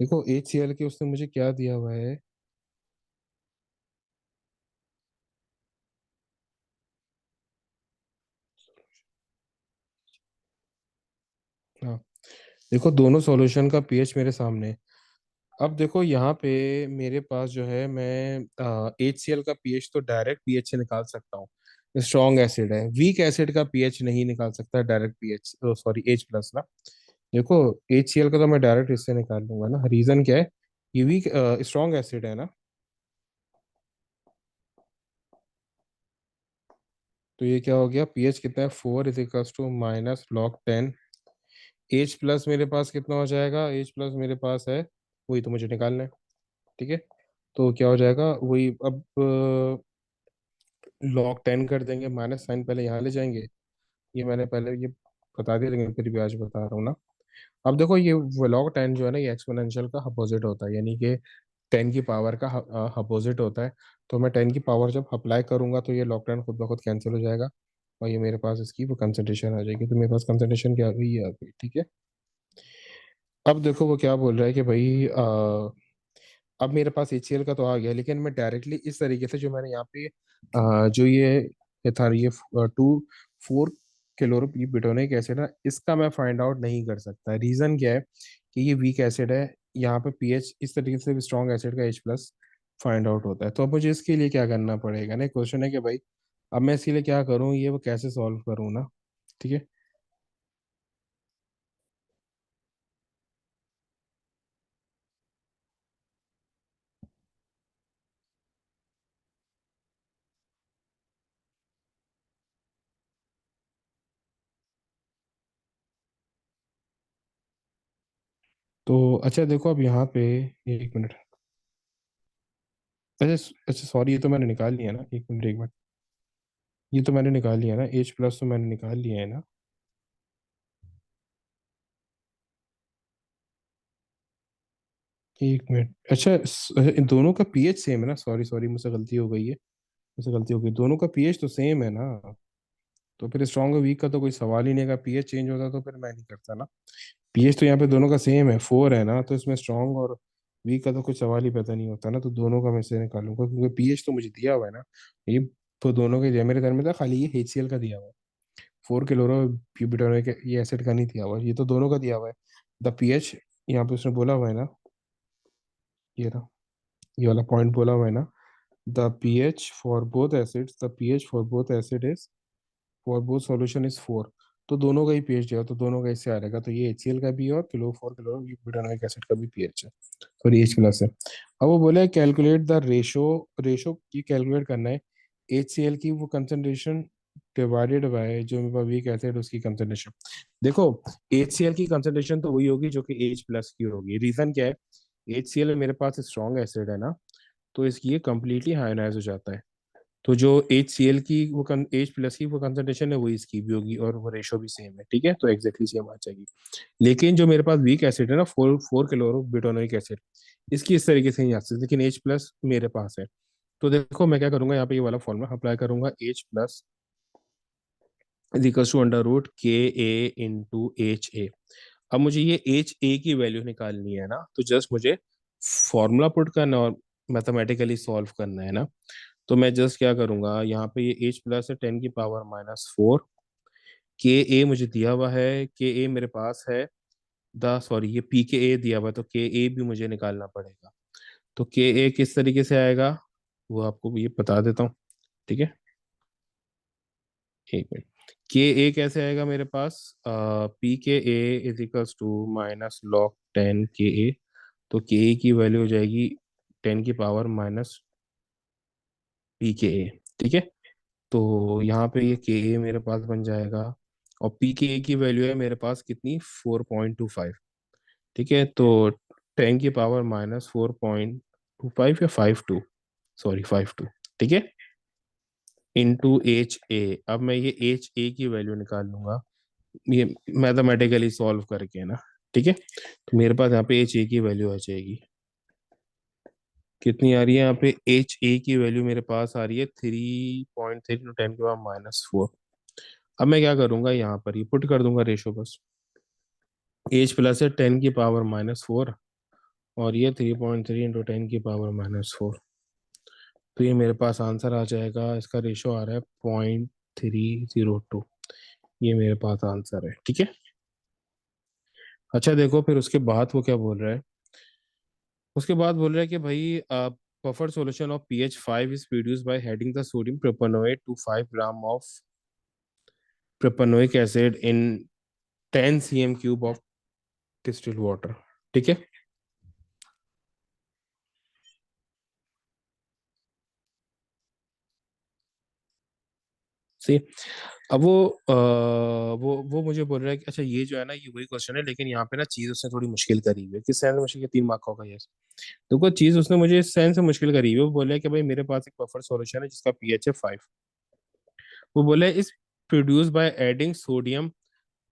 देखो HCl के उसने मुझे क्या दिया हुआ है। हाँ, देखो दोनों सॉल्यूशन का पीएच मेरे सामने है। अब देखो यहाँ पे मेरे पास जो है, मैं HCl का पीएच तो डायरेक्ट पीएच से निकाल सकता हूँ, स्ट्रॉन्ग एसिड है। वीक एसिड का पीएच नहीं निकाल सकता direct pH, sorry H plus ना। देखो HCl का तो मैं डायरेक्ट इससे निकाल लूंगा ना, रीजन क्या है, ये वीक स्ट्रॉन्ग एसिड है ना। तो ये क्या हो गया, पीएच कितना है, 4 = -log 10। H प्लस मेरे पास कितना हो जाएगा, H प्लस मेरे पास है, वही तो मुझे निकालना है, ठीक है। तो क्या हो जाएगा वही, अब log 10 कर देंगे, माइनस साइन पहले यहाँ ले जाएंगे, ये मैंने पहले ये बता दिया, लेकिन फिर भी आज बता रहा हूँ ना। अब देखो ये log 10 जो है ना, ये एक्सपोनेंशियल का अपोजिट होता है, यानी कि 10 की पावर का अपोजिट होता है। तो मैं 10 की पावर जब अप्लाई करूंगा, तो ये log 10 खुद ब खुद कैंसिल हो जाएगा, और ये मेरे पास इसकी वो कंसंट्रेशन आ जाएगी। तो मेरे पास कंसंट्रेशन क्या आ गई, ये आ गई, ठीक है। अब देखो वो क्या बोल रहा है कि भाई अब मेरे पास HCl का तो आ गया, लेकिन मैं डायरेक्टली इस तरीके से जो मैंने यहाँ पे जो ये था, ये 2,4 क्लोरोब्यूटानोइक एसिड है, इसका मैं फाइंड आउट नहीं कर सकता। रीजन क्या है कि ये वीक एसिड है, यहाँ पे पीएच इस तरीके से स्ट्रॉन्ग एसिड का H प्लस फाइंड आउट होता है। तो अब मुझे इसके लिए क्या करना पड़ेगा ना, क्वेश्चन है कि भाई अब मैं इसके लिए क्या करूँ, ये वो कैसे सॉल्व करूँ ना, ठीक है। तो अच्छा देखो, अब यहाँ पे 1 मिनट, अच्छा अच्छा सॉरी, ये तो मैंने निकाल लिया ना, 1 मिनट 1 मिनट, ये तो मैंने निकाल लिया ना, H प्लस तो मैंने निकाल लिया है ना। 1 मिनट, अच्छा इन दोनों का पीएच सेम है ना, सॉरी सॉरी मुझसे गलती हो गई है, मुझसे गलती हो गई, दोनों का पीएच तो सेम है ना। तो फिर स्ट्रॉन्ग और वीक का तो कोई सवाल ही नहीं है, पीएच चेंज होता तो फिर मैं नहीं करता ना। पीएच तो यहाँ पे दोनों का सेम है, 4 है ना, तो इसमें स्ट्रॉन्ग और वीक का तो कुछ सवाल ही पैदा नहीं होता ना। तो दोनों का मैं से निकालूंगा, क्योंकि पीएच तो मुझे दिया हुआ है ना, ये तो दोनों के दिया, मेरे घर में था खाली ये HCl का दिया हुआ है, 4 क्लोरो ये एसिड का नहीं दिया हुआ है, ये तो दोनों का दिया हुआ है। द पीएच यहाँ पे उसने बोला हुआ है ना, ये रहा, ये वाला पॉइंट बोला हुआ है ना, the pH for both acids, the pH for both acid is, for both solution is 4। तो दोनों का ही पीएच दिया, तो दोनों का इससे आ रहेगा, तो ये HCl का भी है और kilo for kilo butanoic acid का भी पीएच है, सॉरी H+ है। अब वो बोला है कैलकुलेट द रेशो, रेशो की कैलकुलेट करना है HCl की वो कंसंट्रेशन डिवाइडेड बाय जो मेरे पास वीक एसिड उसकी कंसंट्रेशन। देखो HCl की कंसंट्रेशन तो वही होगी जो कि H+ की होगी। रीजन क्या है, HCl मेरे पास स्ट्रॉन्ग एसिड है ना, तो इसकी ये कंप्लीटली हाइनाइज हो जाता है। तो जो HCl की वो H+ की वो कंसंट्रेशन है वही इसकी भी होगी, और वो रेशो भी सेम है, ठीक है, तो एग्जैक्टली सेम आ जाएगी। लेकिन जो मेरे पास वीक एसिड है ना, 4 4 क्लोरो ब्यूटानोइक एसिड, इसकी इस तरीके से नहीं आ सकती, लेकिन H+ मेरे पास है। तो देखो मैं क्या करूंगा, यहाँ पे ये वाला फॉर्मूला अप्लाई करूंगा, H+ is equals to √KA × HA। अब मुझे ये HA की वैल्यू निकालनी है ना, तो जस्ट मुझे फॉर्मूला पुट करना और मैथमेटिकली सॉल्व करना है ना। तो मैं जस्ट क्या करूंगा, यहाँ पे ये H+ है 10⁻⁴। के ए मुझे दिया हुआ है, के ए मेरे पास है, द सॉरी ये PKA दिया हुआ है, तो के ए भी मुझे निकालना पड़ेगा। तो के ए किस तरीके से आएगा वो आपको ये बता देता हूँ, ठीक है, एक मिनट। के ए कैसे आएगा मेरे पास, PKA = -log 10 KA। तो के ए की वैल्यू हो जाएगी 10⁻⁻PKA, ठीक है। तो यहाँ पे ये के ए मेरे पास बन जाएगा, और पी के ए की वैल्यू है मेरे पास कितनी, 4.25, ठीक है। तो 10⁻⁻4.25 या 52, सॉरी 52, ठीक है, × HA। अब मैं ये HA की वैल्यू निकाल लूंगा, ये मैथमेटिकली सॉल्व करके ना, ठीक है। तो मेरे पास यहाँ पे HA की वैल्यू आ जाएगी, कितनी आ रही है यहाँ पे, HA की वैल्यू मेरे पास आ रही है 3.3 × 10⁻⁻4। अब मैं क्या करूंगा, यहाँ पर ये पुट कर दूंगा रेशो बस, H+ है 10⁻⁻4, और ये 3.3 × 10⁻⁻4। तो ये मेरे पास आंसर आ जाएगा, इसका रेशो आ रहा है 0.302। ये मेरे पास आंसर है, ठीक है। अच्छा देखो फिर उसके बाद वो क्या बोल रहा है, उसके बाद बोल रहा है कि भाई buffer solution of pH 5 is produced by adding the sodium propanoate to 5 gram of propanoic acid in 10 cm³ of distilled water, ठीक है। सी, अब वो मुझे बोल रहा है कि अच्छा ये जो है ना ये वही क्वेश्चन है, लेकिन यहाँ पे ना चीज उसने थोड़ी मुश्किल करी हुई है। किस सेंस में मुश्किल, 3 मार्क का होगा ये। देखो चीज उसने मुझे इस सेंस से मुश्किल करी हुई है, वो बोला है कि भाई मेरे पास एक बफर सॉल्यूशन है जिसका पीएच है 5। वो बोला है इस produce by adding sodium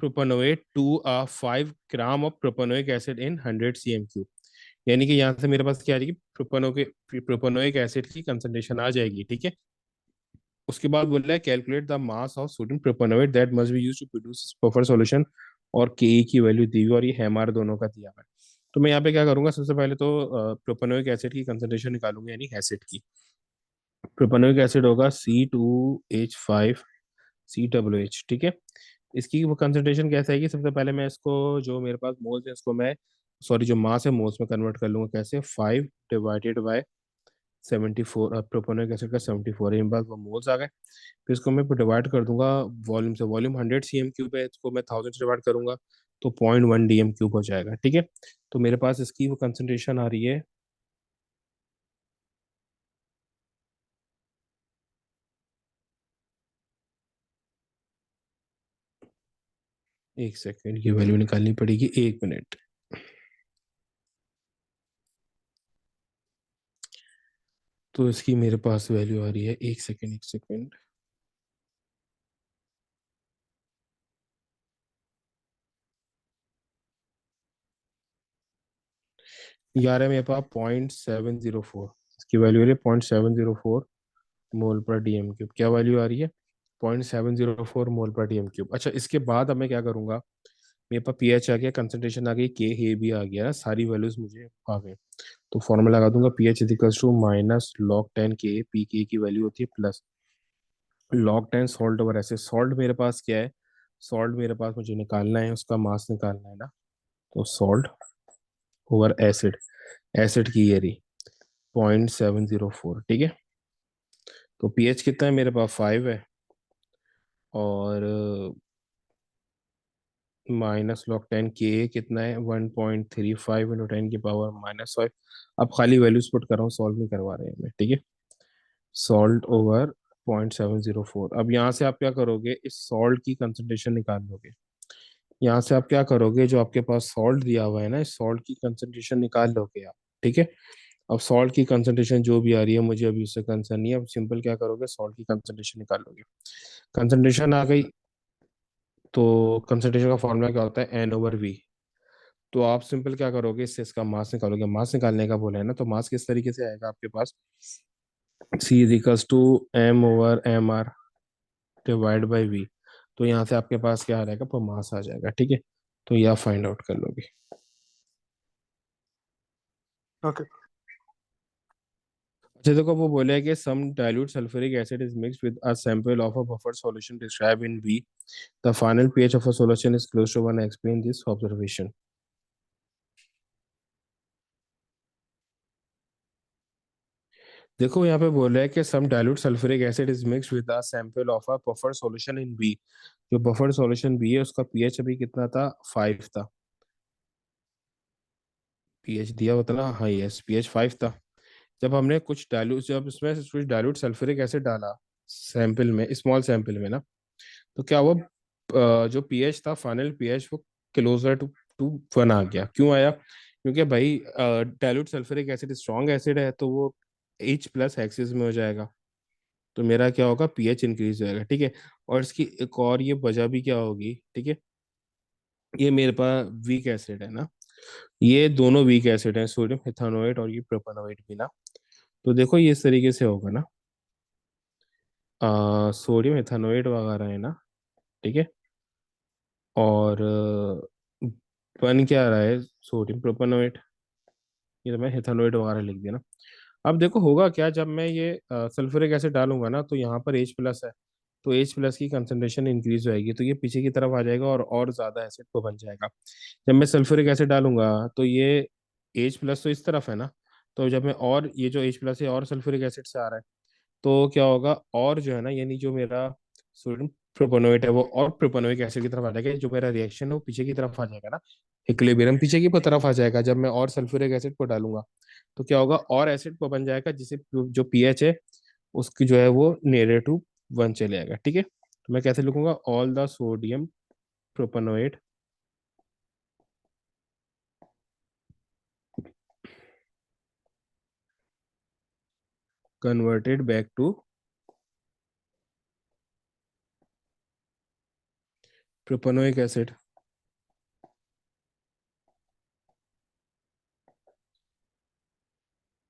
propanoate to 5 gram of propanoic acid in 100 cm³। यानी कि यहाँ से मेरे पास क्या आ जाएगी, प्रोपेनोइक एसिड की कंसंट्रेशन आ जाएगी, ठीक है। उसके बाद बोल रहा है calculate the mass of sodium propanoate that must be used to produce buffer solution, और के की वैल्यू दी हुई है, और ये हमारे दोनों का दिया हुआ है। तो मैं यहाँ पे क्या करूंगा, सबसे पहले तो प्रोपेनोइक एसिड की कंसंट्रेशन निकालूंगा, यानी एसिड की। प्रोपेनोइक एसिड होगा C2H5COOH, ठीक है। इसकी वो कंसंट्रेशन कैसे आएगी, सबसे पहले मैं इसको जो मेरे पास मोल्स है इसको मैं, सॉरी जो मास है मोल्स में कन्वर्ट कर लूंगा, कैसे, 5/74, प्रोपेनोइक एसिड का 74 है, मेरे पास वो मोल्स आ गए। फिर इसको मैं डिवाइड कर दूंगा वॉल्यूम से, वॉल्यूम 100 cm³ है, इसको मैं 1000 से डिवाइड करूंगा, तो 0.1 dm³ हो जाएगा, ठीक है। तो मेरे पास इसकी वो कंसंट्रेशन आ रही है, एक सेकेंड, ये वैल्यू निकालनी पड़ेगी, 1 मिनट। तो इसकी मेरे पास वैल्यू आ रही है, एक सेकेंड एक सेकेंड, यार है मेरे पास 0.704, इसकी वैल्यू आ रही है 0.704 मोल पर DM³। क्या वैल्यू आ रही है, 0.704 मोल पर DM³। अच्छा इसके बाद अब मैं क्या करूंगा, मेरे पास पीएच आ गया, कंसंट्रेशन आ गई, के ए भी आ गया, सारी वैल्यूज मुझे आ गए। तो फॉर्मूला लगा दूंगा, पीएच इजिकल्स टू -log 10 के, पी के की वैल्यू होती है plus log 10 salt over acid. Salt मेरे पास क्या है, सॉल्ट मेरे पास मुझे निकालना है, उसका मास निकालना है ना, तो सॉल्ट ओवर एसिड, एसिड की ये रही 0.704, ठीक है। तो पीएच कितना है मेरे पास, 5 है, और -log 10 के कितना है, 1.35 इंटू 10⁻⁻5। अब खाली वैल्यूज पुट कर रहा हूँ, सॉल्व नहीं करवा रहे हैं हमें, ठीक है। Salt over 0.704। अब यहाँ से आप क्या करोगे, इस सॉल्ट की कंसंट्रेशन निकाल लोगे। यहाँ से आप क्या करोगे, जो आपके पास सॉल्ट दिया हुआ है ना, इस सॉल्ट की कंसंट्रेशन निकाल लोगे आप, ठीक है। अब सॉल्ट की कंसंट्रेशन जो भी आ रही है, मुझे अभी उससे कंसर्न नहीं है। अब सिंपल क्या करोगे, सॉल्ट की कंसंट्रेशन निकाल लोगे। कंसंट्रेशन आ गई, तो कंसंट्रेशन का फॉर्मूला क्या होता है, N/V। तो आप सिंपल क्या करोगे, इससे इसका मास निकालोगे। मास निकालने का बोला है ना, तो मास किस तरीके से आएगा आपके पास, C = M/mr divide by V. तो यहाँ से आपके पास क्या आ जाएगा, पर मास आ जाएगा, ठीक है। तो यह फाइंड आउट कर लोगे। ओके। अच्छा देखो, वो बोला है कि some dilute sulphuric acid is mixed with a sample of a buffer solution describe in B, the final pH of a solution is close to 1। Explain this observation. देखो यहाँ पे बोल रहा है कि some dilute sulphuric acid is mixed with a sample of a buffer solution in B. जो बफर सॉल्यूशन बी है, उसका पीएच अभी कितना था, 5 था। पीएच दिया होता ना, हाँ यस, पीएच 5 था। जब इसमें से कुछ डाइल्यूट सल्फ्यूरिक एसिड डाला सैंपल में, स्मॉल सैंपल में ना, तो क्या हुआ, जो पीएच था, फाइनल पीएच, वो क्लोजर टू टू 1 आ गया। क्यों आया, क्योंकि भाई dilute sulphuric acid strong acid है, तो वो H+ एक्सिस में हो जाएगा। तो मेरा क्या होगा, पीएच इंक्रीज हो जाएगा, ठीक है। और इसकी एक और ये वजह भी क्या होगी, ठीक है। ये मेरे पास वीक एसिड है ना, ये दोनों वीक एसिड हैं, सोडियम इथानोएट और ये प्रोपेनोएट भी ना। तो देखो ये इस तरीके से होगा ना, सोडियम इथानोएट वगैरह है ना, ठीक है। और बन क्या रहा है, सोडियम प्रोपेनोएट। ये तो मैं इथानोएट वगैरह लिख दिया ना। अब देखो होगा क्या, जब मैं ये सल्फ्यूरिक एसिड डालूंगा ना, तो यहाँ पर H+ है, तो H+ की कंसंट्रेशन इंक्रीज होएगी, तो ये पीछे की तरफ आ जाएगा और ज्यादा एसिड को बन जाएगा। जब मैं सल्फ्यूरिक एसिड डालूंगा, तो ये H+ तो इस तरफ है ना, तो जब मैं, और ये जो H+ है और सल्फ्यूरिक एसिड से आ रहा है, तो क्या होगा, और जो है ना, यानी जो मेरा सोडियम प्रोपेनोएट है, वो और प्रोपेनोइक एसिड की तरफ आ जाएगा। जो मेरा रिएक्शन है वो पीछे की तरफ आ जाएगा ना, इक्विलिब्रियम पीछे की तरफ आ जाएगा जब मैं और सल्फ्यूरिक एसिड को डालूंगा। तो क्या होगा, और एसिड को बन जाएगा, जिसे जो पीएच है उसकी जो है वो नियर टू 1 चले जाएगा, ठीक है। तो मैं कैसे लिखूंगा, all the sodium propanoate converted back to propanoic acid,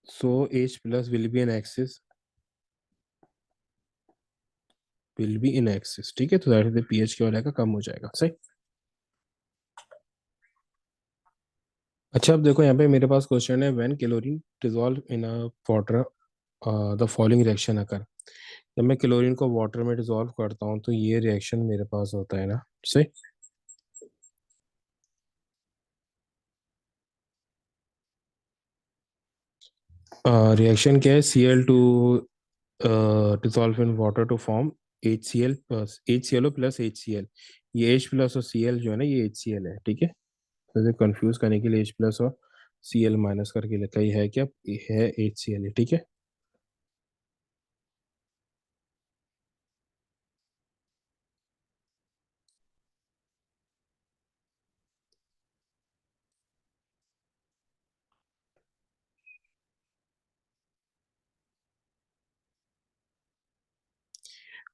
so H+ will be in excess, will be in excess, ठीक है। तो दैट इज द पीएच क्या हो जाएगा, कम हो जाएगा, सही। अच्छा अब देखो, यहाँ पे मेरे पास क्वेश्चन है, when chlorine dissolve in a water the following reaction occur. जब मैं क्लोरीन को वाटर में डिजोल्व करता हूँ, तो ये रिएक्शन मेरे पास होता है ना, सही। रिएक्शन क्या है, Cl2 dissolve in water to form HCl+HCl। ये H+ और Cl जो है ना, ये HCl है, ठीक है। तो कंफ्यूज करने के लिए H+ और Cl माइनस करके लिखा ही है, क्या है, HCl है, ठीक है।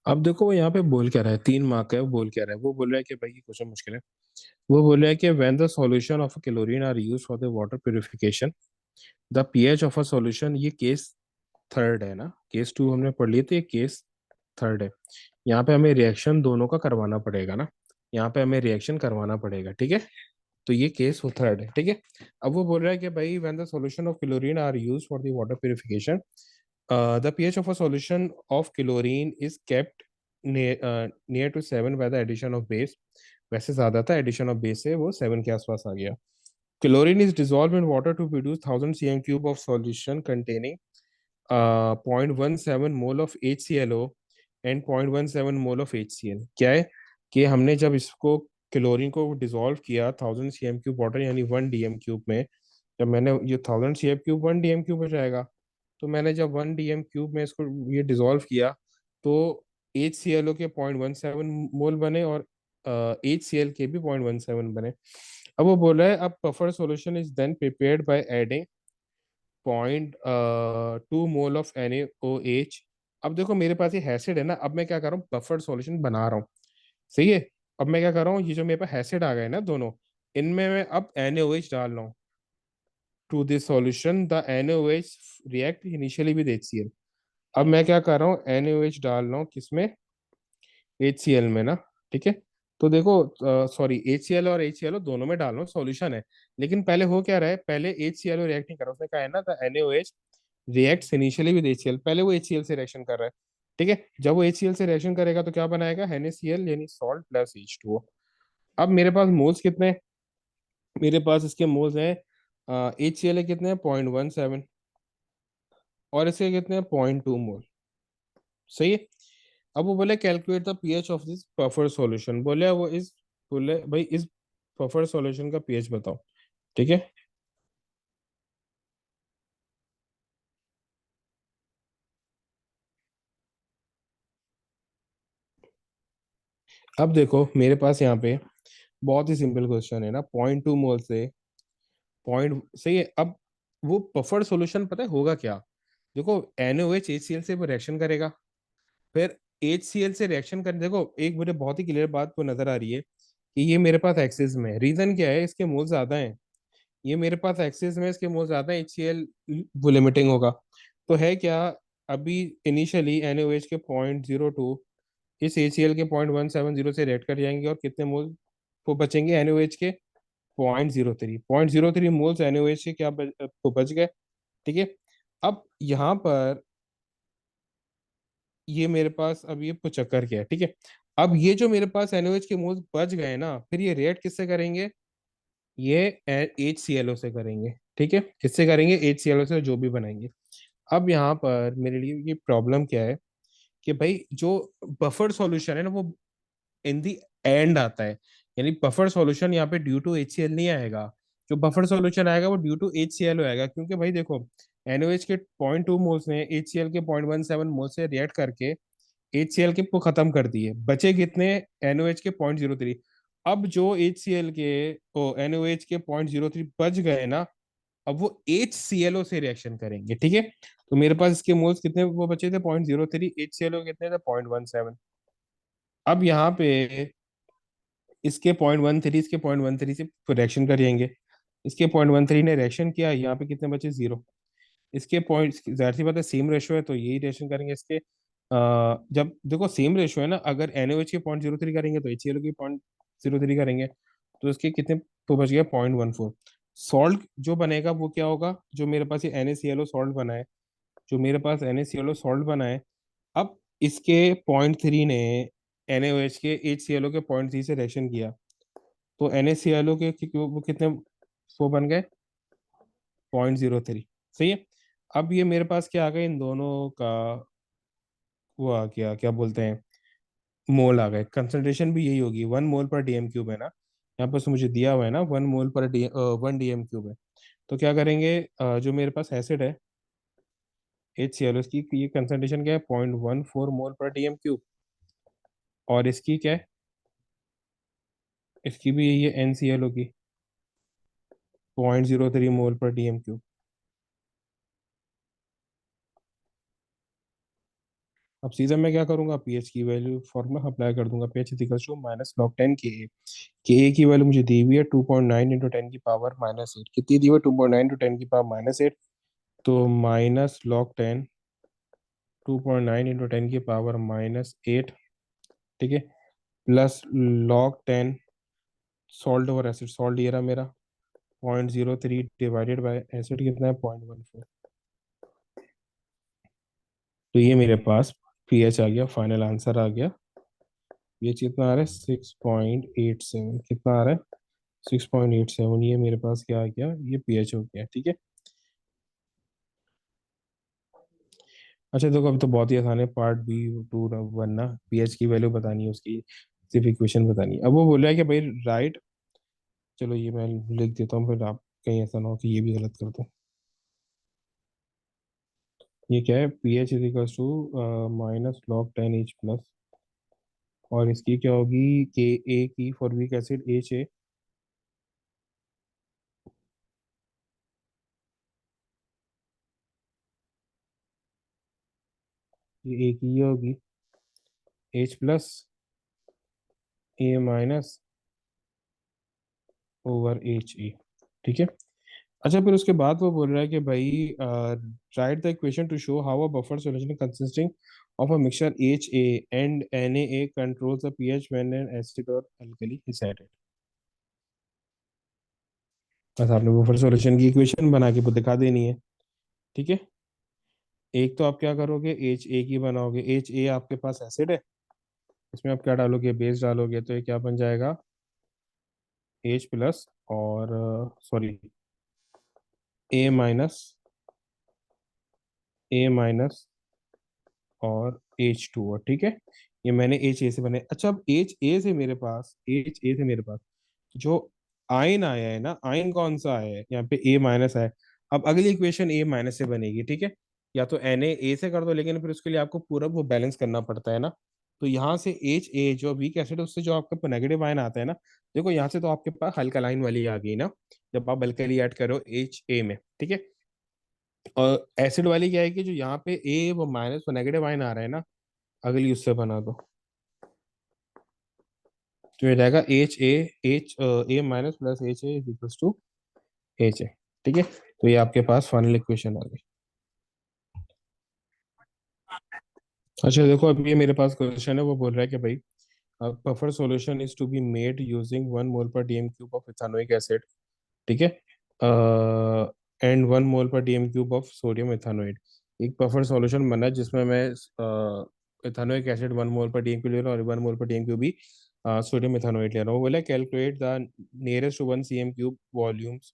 अब देखो वो यहाँ पे बोल क्या रहा है, 3 मार्क का है, वो बोल क्या रहा है, वो बोल रहा है कि भाई ये क्वेश्चन मुश्किल है। वो बोल रहा है कि when the solution of chlorine are used for the water purification, the pH of a solution, ये केस थर्ड है ना, केस 2 हमने पढ़ लिए थे, ये केस थर्ड है। यहाँ पे हमें रिएक्शन दोनों का करवाना पड़ेगा ना, यहाँ पे हमें रिएक्शन करवाना पड़ेगा, ठीक है। तो ये केस वो थर्ड है, ठीक है। अब वो बोल रहा है कि भाई when the solution of chlorine are used for the water purification, the pH of a solution of chlorine is kept near to 7 by the addition of base। वैसे ज्यादा था, एडिशन ऑफ बेस से वो 7 के आसपास आ गया। Chlorine is dissolved in water to produce 1000 cm cube of solution containing 0.17 mole of HClO and 0.17 mole of HCl। क्या है कि हमने जब इसको क्लोरीन को डिसॉल्व किया 1000 cm क्यूब वाटर यानी 1 dm क्यूब में, जब मैंने ये 1000 cm क्यूब 1 dm क्यूब हो जाएगा, तो मैंने जब 1 dm क्यूब में इसको ये डिसॉल्व किया तो HClO के 0.17 मोल बने और HCl के भी 0.17 बने। अब वो बोल रहा है अब buffer solution is then prepared by adding 0.2 mole of NaOH। अब देखो मेरे पास ये एसिड है ना, अब मैं क्या कर रहा हूँ, बफर सॉल्यूशन बना रहा हूँ। सही है। अब मैं क्या कर रहा हूँ, ये जो मेरे पास एसिड आ गए ना दोनों, इनमें मैं अब NaOH डाल रहा हूँ। To this solution the NaOH react initially with HCl। अब मैं क्या कर रहा हूँ, NaOH डाल रहा हूँ किसमें, HCl में ना। ठीक है। तो देखो सॉरी, HCl और HCl दोनों में डाल रहा हूँ, सॉल्यूशन है। लेकिन पहले हो क्या रहा है, पहले HCl रिएक्ट नहीं कर रहा, उसने कहा है ना the NaOH reacts initially with HCl, पहले वो HCl से रिएक्शन कर रहा है। ठीक है। जब वो HCl से रिएक्शन करेगा तो क्या बनाएगा, NaCl यानी सॉल्ट प्लस H2O। अब मेरे पास मोल्स कितने हैं, मेरे पास इसके मोल्स हैं, HCl है कितने हैं 0.17, और इसके कितने हैं 0.2 मोल। सही है। अब वो बोले calculate the pH of this buffer solution, बोले वो इस, बोले भाई इस बफर सॉल्यूशन का पीएच बताओ। ठीक है। अब देखो मेरे पास यहाँ पे बहुत ही सिंपल क्वेश्चन है ना, 0.2 मोल से पॉइंट, सही है। अब वो बफर सॉल्यूशन पता है होगा क्या, देखो NaOH HCl से वो रिएक्शन करेगा, फिर HCl से रिएक्शन कर, देखो एक मुझे बहुत ही क्लियर बात को नजर आ रही है कि ये मेरे पास एक्सिस में है, रीजन क्या है, इसके मोल ज्यादा हैं। ये मेरे पास एक्सिस में इसके मोल ज्यादा है, HCl वो लिमिटिंग होगा। तो है क्या, अभी इनिशियली NaOH के 0.02 इस HCl के 0.170 से रेड कर जाएंगे और कितने मोल वो बचेंगे NaOH के, 0.03 मोल्स NaOH के क्या वो बच गए। ठीक है। अब यहाँ पर ये मेरे पास अब ये चक्कर क्या है, ठीक है। अब ये जो मेरे पास NaOH के मोल्स बच गए ना, फिर ये रेड किससे करेंगे, ये HClO से करेंगे। ठीक है, किससे करेंगे, HClO से जो भी बनाएंगे। अब यहाँ पर मेरे लिए ये प्रॉब्लम क्या है कि भाई जो बफर सॉल्यूशन है ना वो इन दी एंड आता है, यानी बफर सॉल्यूशन यहाँ पे ड्यू टू HCl नहीं आएगा। जो बफर सॉल्यूशन आएगा वो ड्यू टू HCl आएगा, क्योंकि भाई देखो NaOH के 0.2 मोल्स ने HCl के 0.17 मोल से रिएक्ट करके HCl के को खत्म कर दिए, बचे कितने, NaOH के 0.03। अब जो HCl के ओ NaOH के 0.03 बच गए ना, अब वो HClO से रिएक्शन करेंगे। ठीक है। तो मेरे पास इसके मोल्स कितने वो बचे थे 0.03, HClO कितने थे 0.17। अब यहाँ पे इसके 0.13, इसके 0.13 से रिएक्शन करेंगे, इसके 0.13 ने रिएक्शन किया, यहाँ पे कितने बचे 0। इसके पॉइंट जाहिर सी बात है सेम रेशो है तो यही रिएक्शन करेंगे इसके। जब देखो सेम रेशो है ना, अगर NaOH के 0.03 करेंगे तो HClO के 0.03 करेंगे, तो इसके कितने तो बच गया 0.14। सॉल्ट जो बनेगा वो क्या होगा, जो मेरे पास ये NaClO सॉल्ट बना है, जो मेरे पास NaClO सॉल्ट बना है, अब इसके 0.3 ने NaOH के HClO के 0.3 से रिएक्शन किया, तो NaClO के वो कितने वो बन गए 0.03। सही है। अब ये मेरे पास क्या आ गया, इन दोनों का वो आ गया, क्या बोलते हैं, मोल आ गए। कंसंट्रेशन भी यही होगी, 1 मोल पर DM क्यूब है ना, यहाँ पर मुझे दिया हुआ है ना 1 मोल पर 1 DM क्यूब है। तो क्या करेंगे, जो मेरे पास एसिड है HCl, उसकी ये कंसंट्रेशन क्या है 0.14 मोल पर DM क्यूब, और इसकी क्या है, इसकी भी यही है NCl होगी 0.03 मोल पर DM क्यूब। अब सीधे मैं क्या करूंगा, पीएच की वैल्यू फॉर्मूला अप्लाई कर दूंगा, पीएच इक्वल्स टू -log 10 के ए की वैल्यू मुझे दी हुई है 2.9 इंटू 10 की पावर -8, कितनी दी हुई है 2.9 इंटू 10 की पावर -8, तो -log 10 2.9 इंटू 10 की पावर -8, ठीक है, plus log 10 salt over acid, salt ये रहा मेरा 0.03 डिवाइडेड बाय एसिड कितना है 0.14। तो ये मेरे पास पीएच आ गया, फाइनल आंसर आ गया। पीएच कितना आ रहा है 6.87, कितना आ रहा है 6.87, ये मेरे पास क्या आ गया, ये पीएच हो गया, ठीक है। अच्छा देखो, अभी तो बहुत ही आसान है, पार्ट बी टू वन ना, पीएच की वैल्यू बतानी है उसकी, सिर्फ इक्वेशन बतानी है। अब वो बोल रहा है कि भाई राइट, चलो ये मैं लिख देता हूँ, फिर आप कहीं ऐसा ना हो कि ये भी गलत कर दो। ये क्या है, P H is equal to -log 10 H+, और इसकी क्या होगी, के ए की for weak acid H A, ये ए की ये होगी H+A- ओवर एच ए, ठीक है। अच्छा फिर उसके बाद वो बोल रहा है कि भाई write the equation to show how a buffer solution consisting of a mixture H A and N A controls the pH when an acid or alkali is added. बस आपने बफर सॉल्यूशन की इक्वेशन बना के वो दिखा देनी है, ठीक है। एक तो आप क्या करोगे, एच ए की बनाओगे, एच ए आपके पास एसिड है, इसमें आप क्या डालोगे, बेस डालोगे, तो ये क्या बन जाएगा, H+, और सॉरी, A- और H2O, ठीक है। ये मैंने एच ए से बने। अच्छा अब एच ए से मेरे पास जो आयन आया है ना, आयन कौन सा आया है यहाँ पे, A- आया है। अब अगली इक्वेशन A- से बनेगी, ठीक है। या तो Na से कर दो, लेकिन फिर उसके लिए आपको पूरा वो बैलेंस करना पड़ता है ना। तो यहाँ से एच ए जो वीक एसिड है, उससे जो आपका नेगेटिव आयन आता है ना, देखो यहाँ से तो आपके पास हल्का लाइन वाली आ गई ना, जब आप अल्कली ऐड करो एच ए में, ठीक है। और एसिड वाली क्या है कि जो यहाँ पे ए वो माइनस वो नेगेटिव आयन आ रहा है ना, अगली उससे बना दो, तो ये रहेगा H+A- -H+A ठीक है। तो ये आपके पास फाइनल इक्वेशन आ गई। अच्छा देखो, अब ये मेरे पास क्वेश्चन है, वो बोल रहा है कि भाई buffer solution is to be made using 1 mole per DM cube of ethanoic acid, ठीक है, and 1 mole per DM cube of sodium ethanoate. एक बफर सॉल्यूशन बना है जिसमें मैं ethanoic acid 1 mole per DM cube ले रहा हूँ, और 1 मोल पर डीएम क्यूब भी सोडियम इथानोइड ले रहा हूँ। वो बोला calculate the nearest to 1 cm³ volumes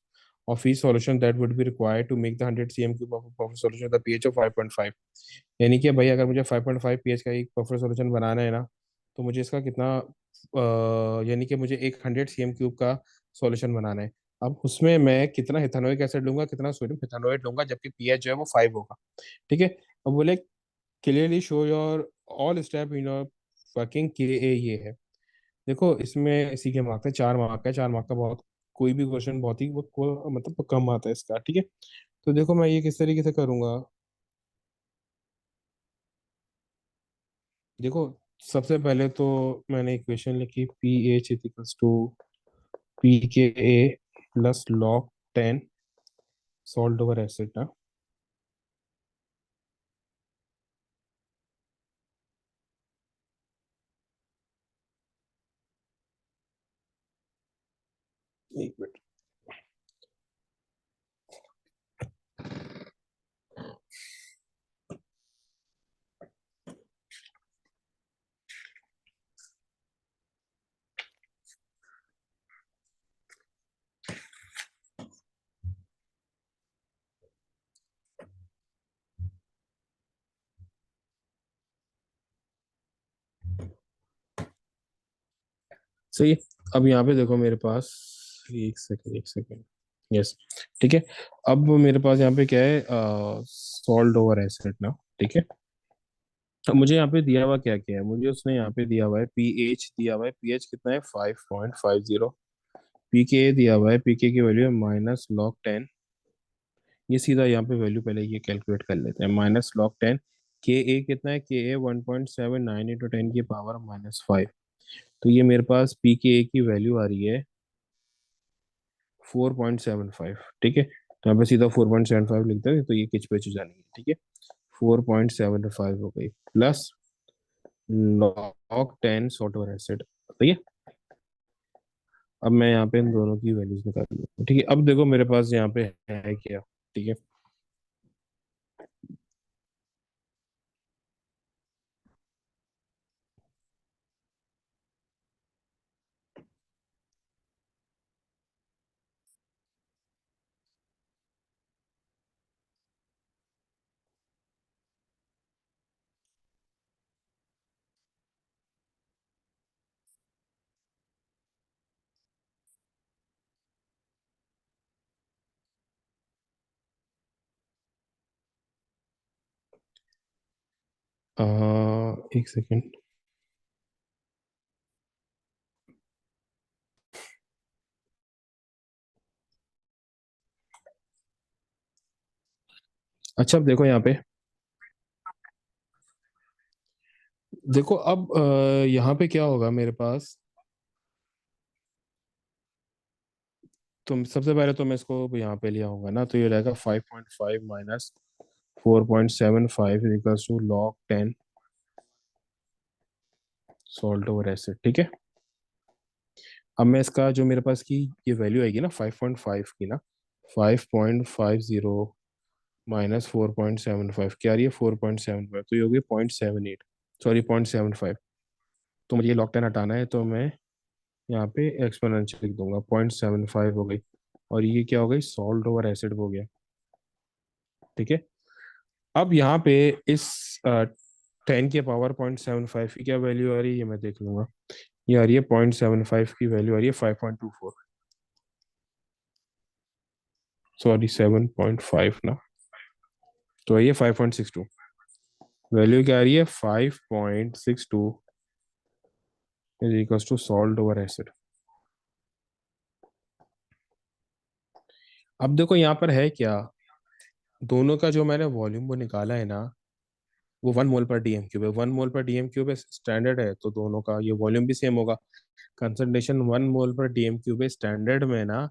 of each solution that would be required to make the 100 cm³ of a buffer solution with a pH of 5.5। यानी कि भाई अगर मुझे 5.5 pH का एक बफर सॉल्यूशन बनाना है ना, तो मुझे इसका कितना यानी कि मुझे एक 100 cm³ का सॉल्यूशन बनाना है। अब उसमें मैं कितना इथेनॉइक एसिड लूंगा, कितना सोडियम इथेनॉइड लूंगा, जबकि पीएच जो है वो 5 होगा, ठीक है। अब बोले clearly show your all step in your working के ए, ये है। देखो इसमें इसी के मार्क है, 4 मार्क है, 4 मार्क का बहुत, कोई भी क्वेश्चन बहुत ही मतलब कम आता है इसका, ठीक है। तो देखो मैं ये किस तरीके से करूंगा, देखो सबसे पहले तो मैंने इक्वेशन लिखी, P H equals to Pka + log 10 salt over acid ना। एक मिनट। सही है। अब यहाँ पे देखो मेरे पास, एक सेकंड एक सेकंड, यस, ठीक है। अब मेरे पास यहाँ पे क्या है, सॉल्ट ओवर एसिड ना, ठीक है। अब मुझे यहाँ पे दिया हुआ क्या क्या है, मुझे उसने यहाँ पे दिया हुआ है पीएच, दिया हुआ है पीएच कितना है, 5.50। पीके दिया हुआ है, पीके की वैल्यू है -log 10। ये सीधा यहाँ पे वैल्यू पहले ये कैलकुलेट कर लेते हैं, -log 10। के ए कितना है, के ए 1.79 इंटू 10⁻⁵। तो ये मेरे पास पी के ए की वैल्यू आ रही है 4.75, ठीक है। तो यहाँ पे सीधा 4.75 लिखते हैं, तो ये किच पे जानी है, ठीक है। 4.75 हो गई, प्लस log 10 सॉल्ट एसिड, ठीक है। अब मैं यहाँ पे इन दोनों की वैल्यूज निकाल लूँ, ठीक है। अब देखो मेरे पास यहाँ पे है क्या, ठीक है। एक सेकेंड। अच्छा अब देखो यहाँ पे, देखो अब यहाँ पे क्या होगा मेरे पास। तुम सबसे पहले तो मैं इसको यहाँ पे लिया होगा ना, तो ये रहेगा 5.5 minus 4.75 equals to log 10 salt over acid. ठीक है। अब मैं इसका जो मेरे पास की ये वैल्यू आएगी ना 5.5 की ना, 5.50 माइनस 4.75 क्या आ रही है, 4.75, तो ये होगी 0.78, सॉरी 0.75। तो मुझे ये लॉग 10 हटाना है, तो मैं यहाँ पे एक्सपोनेंशियल लिख दूंगा, 0.75 हो गई। और ये क्या हो गई, सॉल्ट ओवर एसिड हो गया। ठीक है। अब यहाँ पे इस 10 के पावर 0.75 की क्या वैल्यू आ रही है, ये मैं देख लूंगा। ये आ रही है 0.75 की वैल्यू आ रही है 5.24, सॉरी 7.5 ना, तो ये 5.62। वैल्यू क्या आ रही है, 5.62 is equal to salt over acid. अब देखो यहाँ पर है क्या, दोनों का जो मैंने वॉल्यूम वो निकाला है ना, वो 1 मोल पर डीएम क्यूब है। 1 मोल पर डीएम क्यूब है, स्टैंडर्ड है, तो दोनों का ये वॉल्यूम भी सेम होगा। Concentration 1 mole per DM cube है स्टैंडर्ड में ना,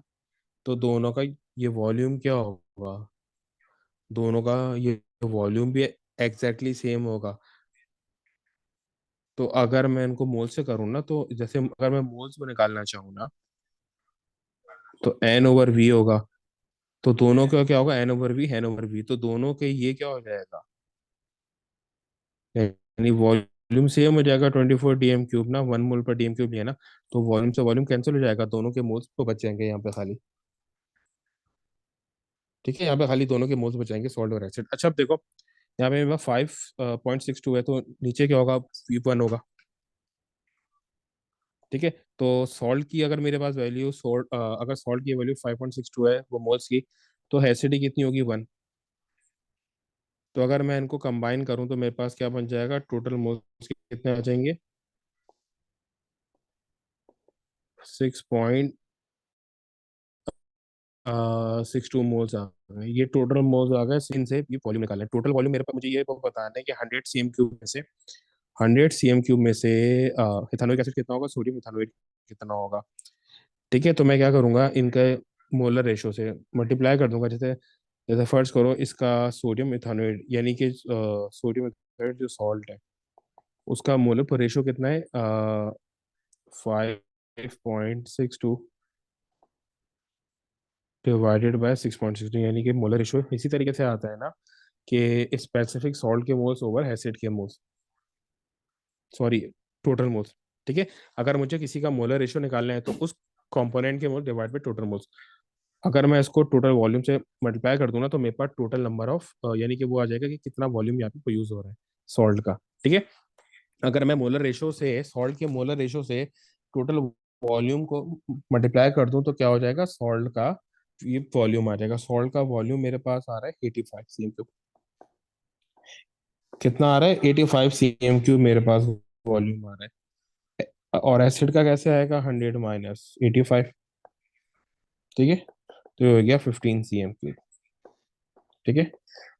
तो दोनों का ये वॉल्यूम क्या होगा, दोनों का ये वॉल्यूम भी एग्जैक्टली सेम होगा। तो अगर मैं इनको मोल से करूँ ना, तो जैसे अगर मैं मोल्स को निकालना चाहूँ ना, तो एन ओवर वी होगा। तो दोनों का क्या होगा, N over V, N over V, तो दोनों के ये क्या हो जाएगा, यानी वॉल्यूम सेम हो जाएगा 24 डीएम क्यूब ना, 1 मोल पर डीएम क्यूब लिया ना, तो वॉल्यूम से वॉल्यूम कैंसिल हो जाएगा, दोनों के मोल्स तो बच जाएंगे यहाँ पे खाली। ठीक है, यहाँ पे खाली दोनों के मोल्स बचाएंगे सॉल्ट और एसिड। अच्छा अब देखो, यहाँ पे मेरे पास 5.62 है, तो नीचे क्या होगा, V1 होगा। ठीक है। तो सॉल्ट की अगर मेरे पास वैल्यू सॉल्ट, अगर सॉल्ट की वैल्यू 5.62 है वो मोल्स की, तो एसिड कितनी होगी, 1। तो अगर मैं इनको कंबाइन करूं तो मेरे पास क्या बन जाएगा, टोटल मोल्स कितने आ जाएंगे, 6.62 मोल्स आ गए। ये टोटल मोल्स आ गए, इनसे ये वॉल्यूम निकालना है। टोटल वॉल्यूम मेरे पास, मुझे ये बताना है कि 100 सीएम क्यूब में से इथानोइक एसिड कितना होगा, सोडियम इथानोइड कितना होगा। ठीक है। तो मैं क्या करूंगा, इनके मोलर रेशो से मल्टीप्लाई कर दूंगा। जैसे जैसे फर्स्ट करो इसका सोडियम इथानोइड, यानी कि सोडियम इथानोइड जो सॉल्ट है, उसका मोलर रेशो कितना है, 5.62 डिवाइडेड बाय 6.62, यानी कि मोलर रेशो इसी तरीके से आता है ना, कि स्पेसिफिक सॉल्ट के मोल्स ओवर एसिड के मोल्स, सॉरी टोटल मोल्स। ठीक है। अगर मुझे किसी का मोलर रेशो निकालना है, तो उस कंपोनेंट के मोल डिवाइड बाय टोटल मोल्स। अगर मैं इसको टोटल वॉल्यूम से मल्टीप्लाई कर दूं ना, तो मेरे पास टोटल नंबर ऑफ, यानी कि वो आ जाएगा कि कितना वॉल्यूम यहाँ पे यूज हो रहा है सॉल्ट का। ठीक है। अगर मैं मोलर रेशो से, सॉल्ट के मोलर रेशो से टोटल वॉल्यूम को मल्टीप्लाई कर दूं, तो क्या हो जाएगा, सॉल्ट का ये वॉल्यूम आ जाएगा। सॉल्ट का वॉल्यूम मेरे पास आ रहा है 85 cm क्यूब। कितना आ रहा है, 85 cm क्यूब मेरे पास वॉल्यूम आ रहा है। और एसिड का कैसे आएगा, 100 - 85। ठीक है। तो ये हो गया 15 cm क्यूब। ठीक है।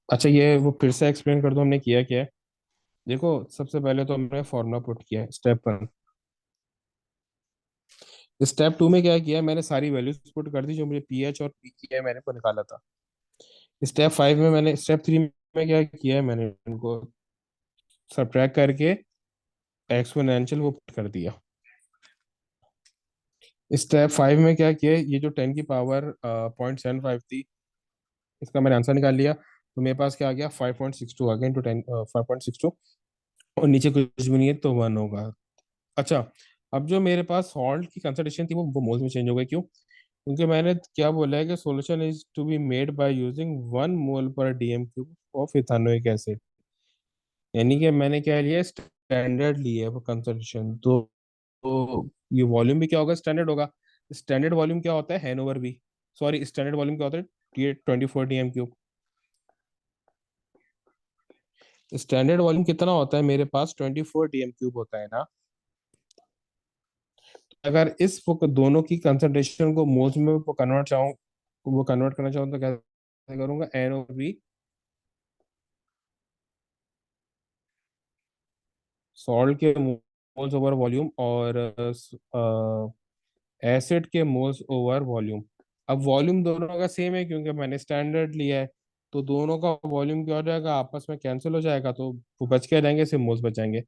अच्छा ये वो फिर से एक्सप्लेन कर दो हमने किया क्या है। देखो सबसे पहले तो हमने फॉर्मूला पुट किया है, स्टेप 1। स्टेप 2 में क्या किया है, मैंने सारी वैल्यूज पुट कर दी जो मुझे पीएच और पीके मैंने को निकाला था। स्टेप 5 में मैंने, स्टेप 3 में क्या किया है, मैंने इनको सब्ट्रैक्ट करके एक्सपोनेंशियल वो पुट कर दिया। स्टेप 5 में क्या किया है, ये जो 10 की पावर 0.75 थी, इसका मैंने आंसर निकाल लिया। तो मेरे पास क्या आ गया, 5.62 आ गया इंटू 10, 5.62, और नीचे कुछ भी नहीं है तो 1 होगा। अच्छा अब जो मेरे पास सॉल्ट की कंसंट्रेशन थी वो मोल्स में चेंज हो गई, क्यों, क्योंकि मैंने क्या बोला है कि solution is to be made by using 1 mole per DM cube of ethanoic acid. यानी कि मैंने क्या लिया, स्टैंडर्ड लिया है वो कंसंट्रेशन। तो ये वॉल्यूम भी क्या होगा, स्टैंडर्ड होगा। स्टैंडर्ड वॉल्यूम क्या होता है, N over V, sorry standard volume क्या होता है, 24 डीएम क्यूब। स्टैंडर्ड वॉल्यूम कितना होता है मेरे पास, 24 DM³ होता है ना। अगर इस दोनों की कंसंट्रेशन को मोल्स में वो कन्वर्ट चाहूँ, वो कन्वर्ट करना चाहूँ तो कैसे करूंगा, NO3 सॉल्ट के मोल्स ओवर वॉल्यूम और एसिड के मोल्स ओवर वॉल्यूम। अब वॉल्यूम दोनों का सेम है क्योंकि मैंने स्टैंडर्ड लिया है, तो दोनों का वॉल्यूम क्या हो जाएगा, आपस में कैंसिल हो जाएगा, तो वो बच के रहेंगे, सिर्फ मोल्स बचाएंगे।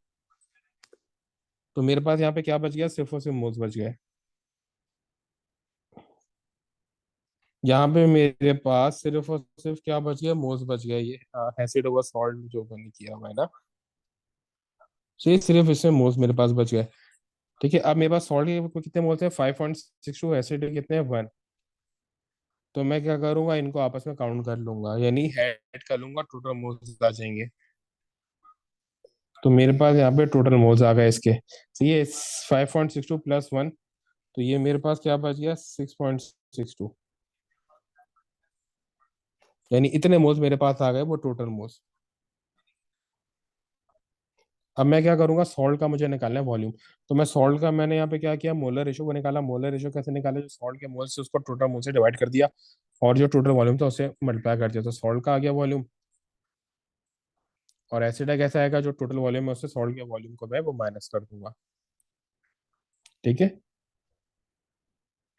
तो मेरे पास यहाँ पे क्या बच गया, सिर्फ और सिर्फ मोल्स बच गए। यहाँ पे मेरे पास सिर्फ और सिर्फ क्या बच गया, मोल्स बच गया, ये एसिड ओवर सॉल्ट जो मैंने किया हुआ है ना। तो ये सिर्फ इसमें मोल्स मेरे पास बच गए। ठीक है, अब मेरे पास सॉल्ट के कितने मोल्स हैं, 5.62, एसिड के कितने हैं, 1। तो मैं क्या करूंगा, इनको आपस में काउंट कर लूंगा, यानी ऐड कर लूंगा, टोटल मोल्स आ जाएंगे। तो मेरे पास यहाँ पे टोटल मोल्स आ गए इसके, तो ये 5.62 + 1, तो ये मेरे पास क्या बच गया, 6.62। यानी इतने मोल्स मेरे पास आ गए, वो टोटल मोल्स। अब मैं क्या करूंगा, सॉल्ट का मुझे निकालना है वॉल्यूम। तो मैं सॉल्ट का, मैंने यहाँ पे क्या किया, मोलर रेशो को निकाला। मोलर रेशो कैसे निकाला, जो सॉल्ट के मोल्स से उसको टोटल मोल से डिवाइड कर दिया, और जो टोटल वॉल्यूम था उससे मल्टीप्लाई कर दिया, तो सॉल्ट का आ गया वॉल्यूम। और एसिड का कैसा आएगा, जो टोटल वॉल्यूम है उससे सॉल्ट के वॉल्यूम को मैं वो माइनस कर दूंगा। ठीक है।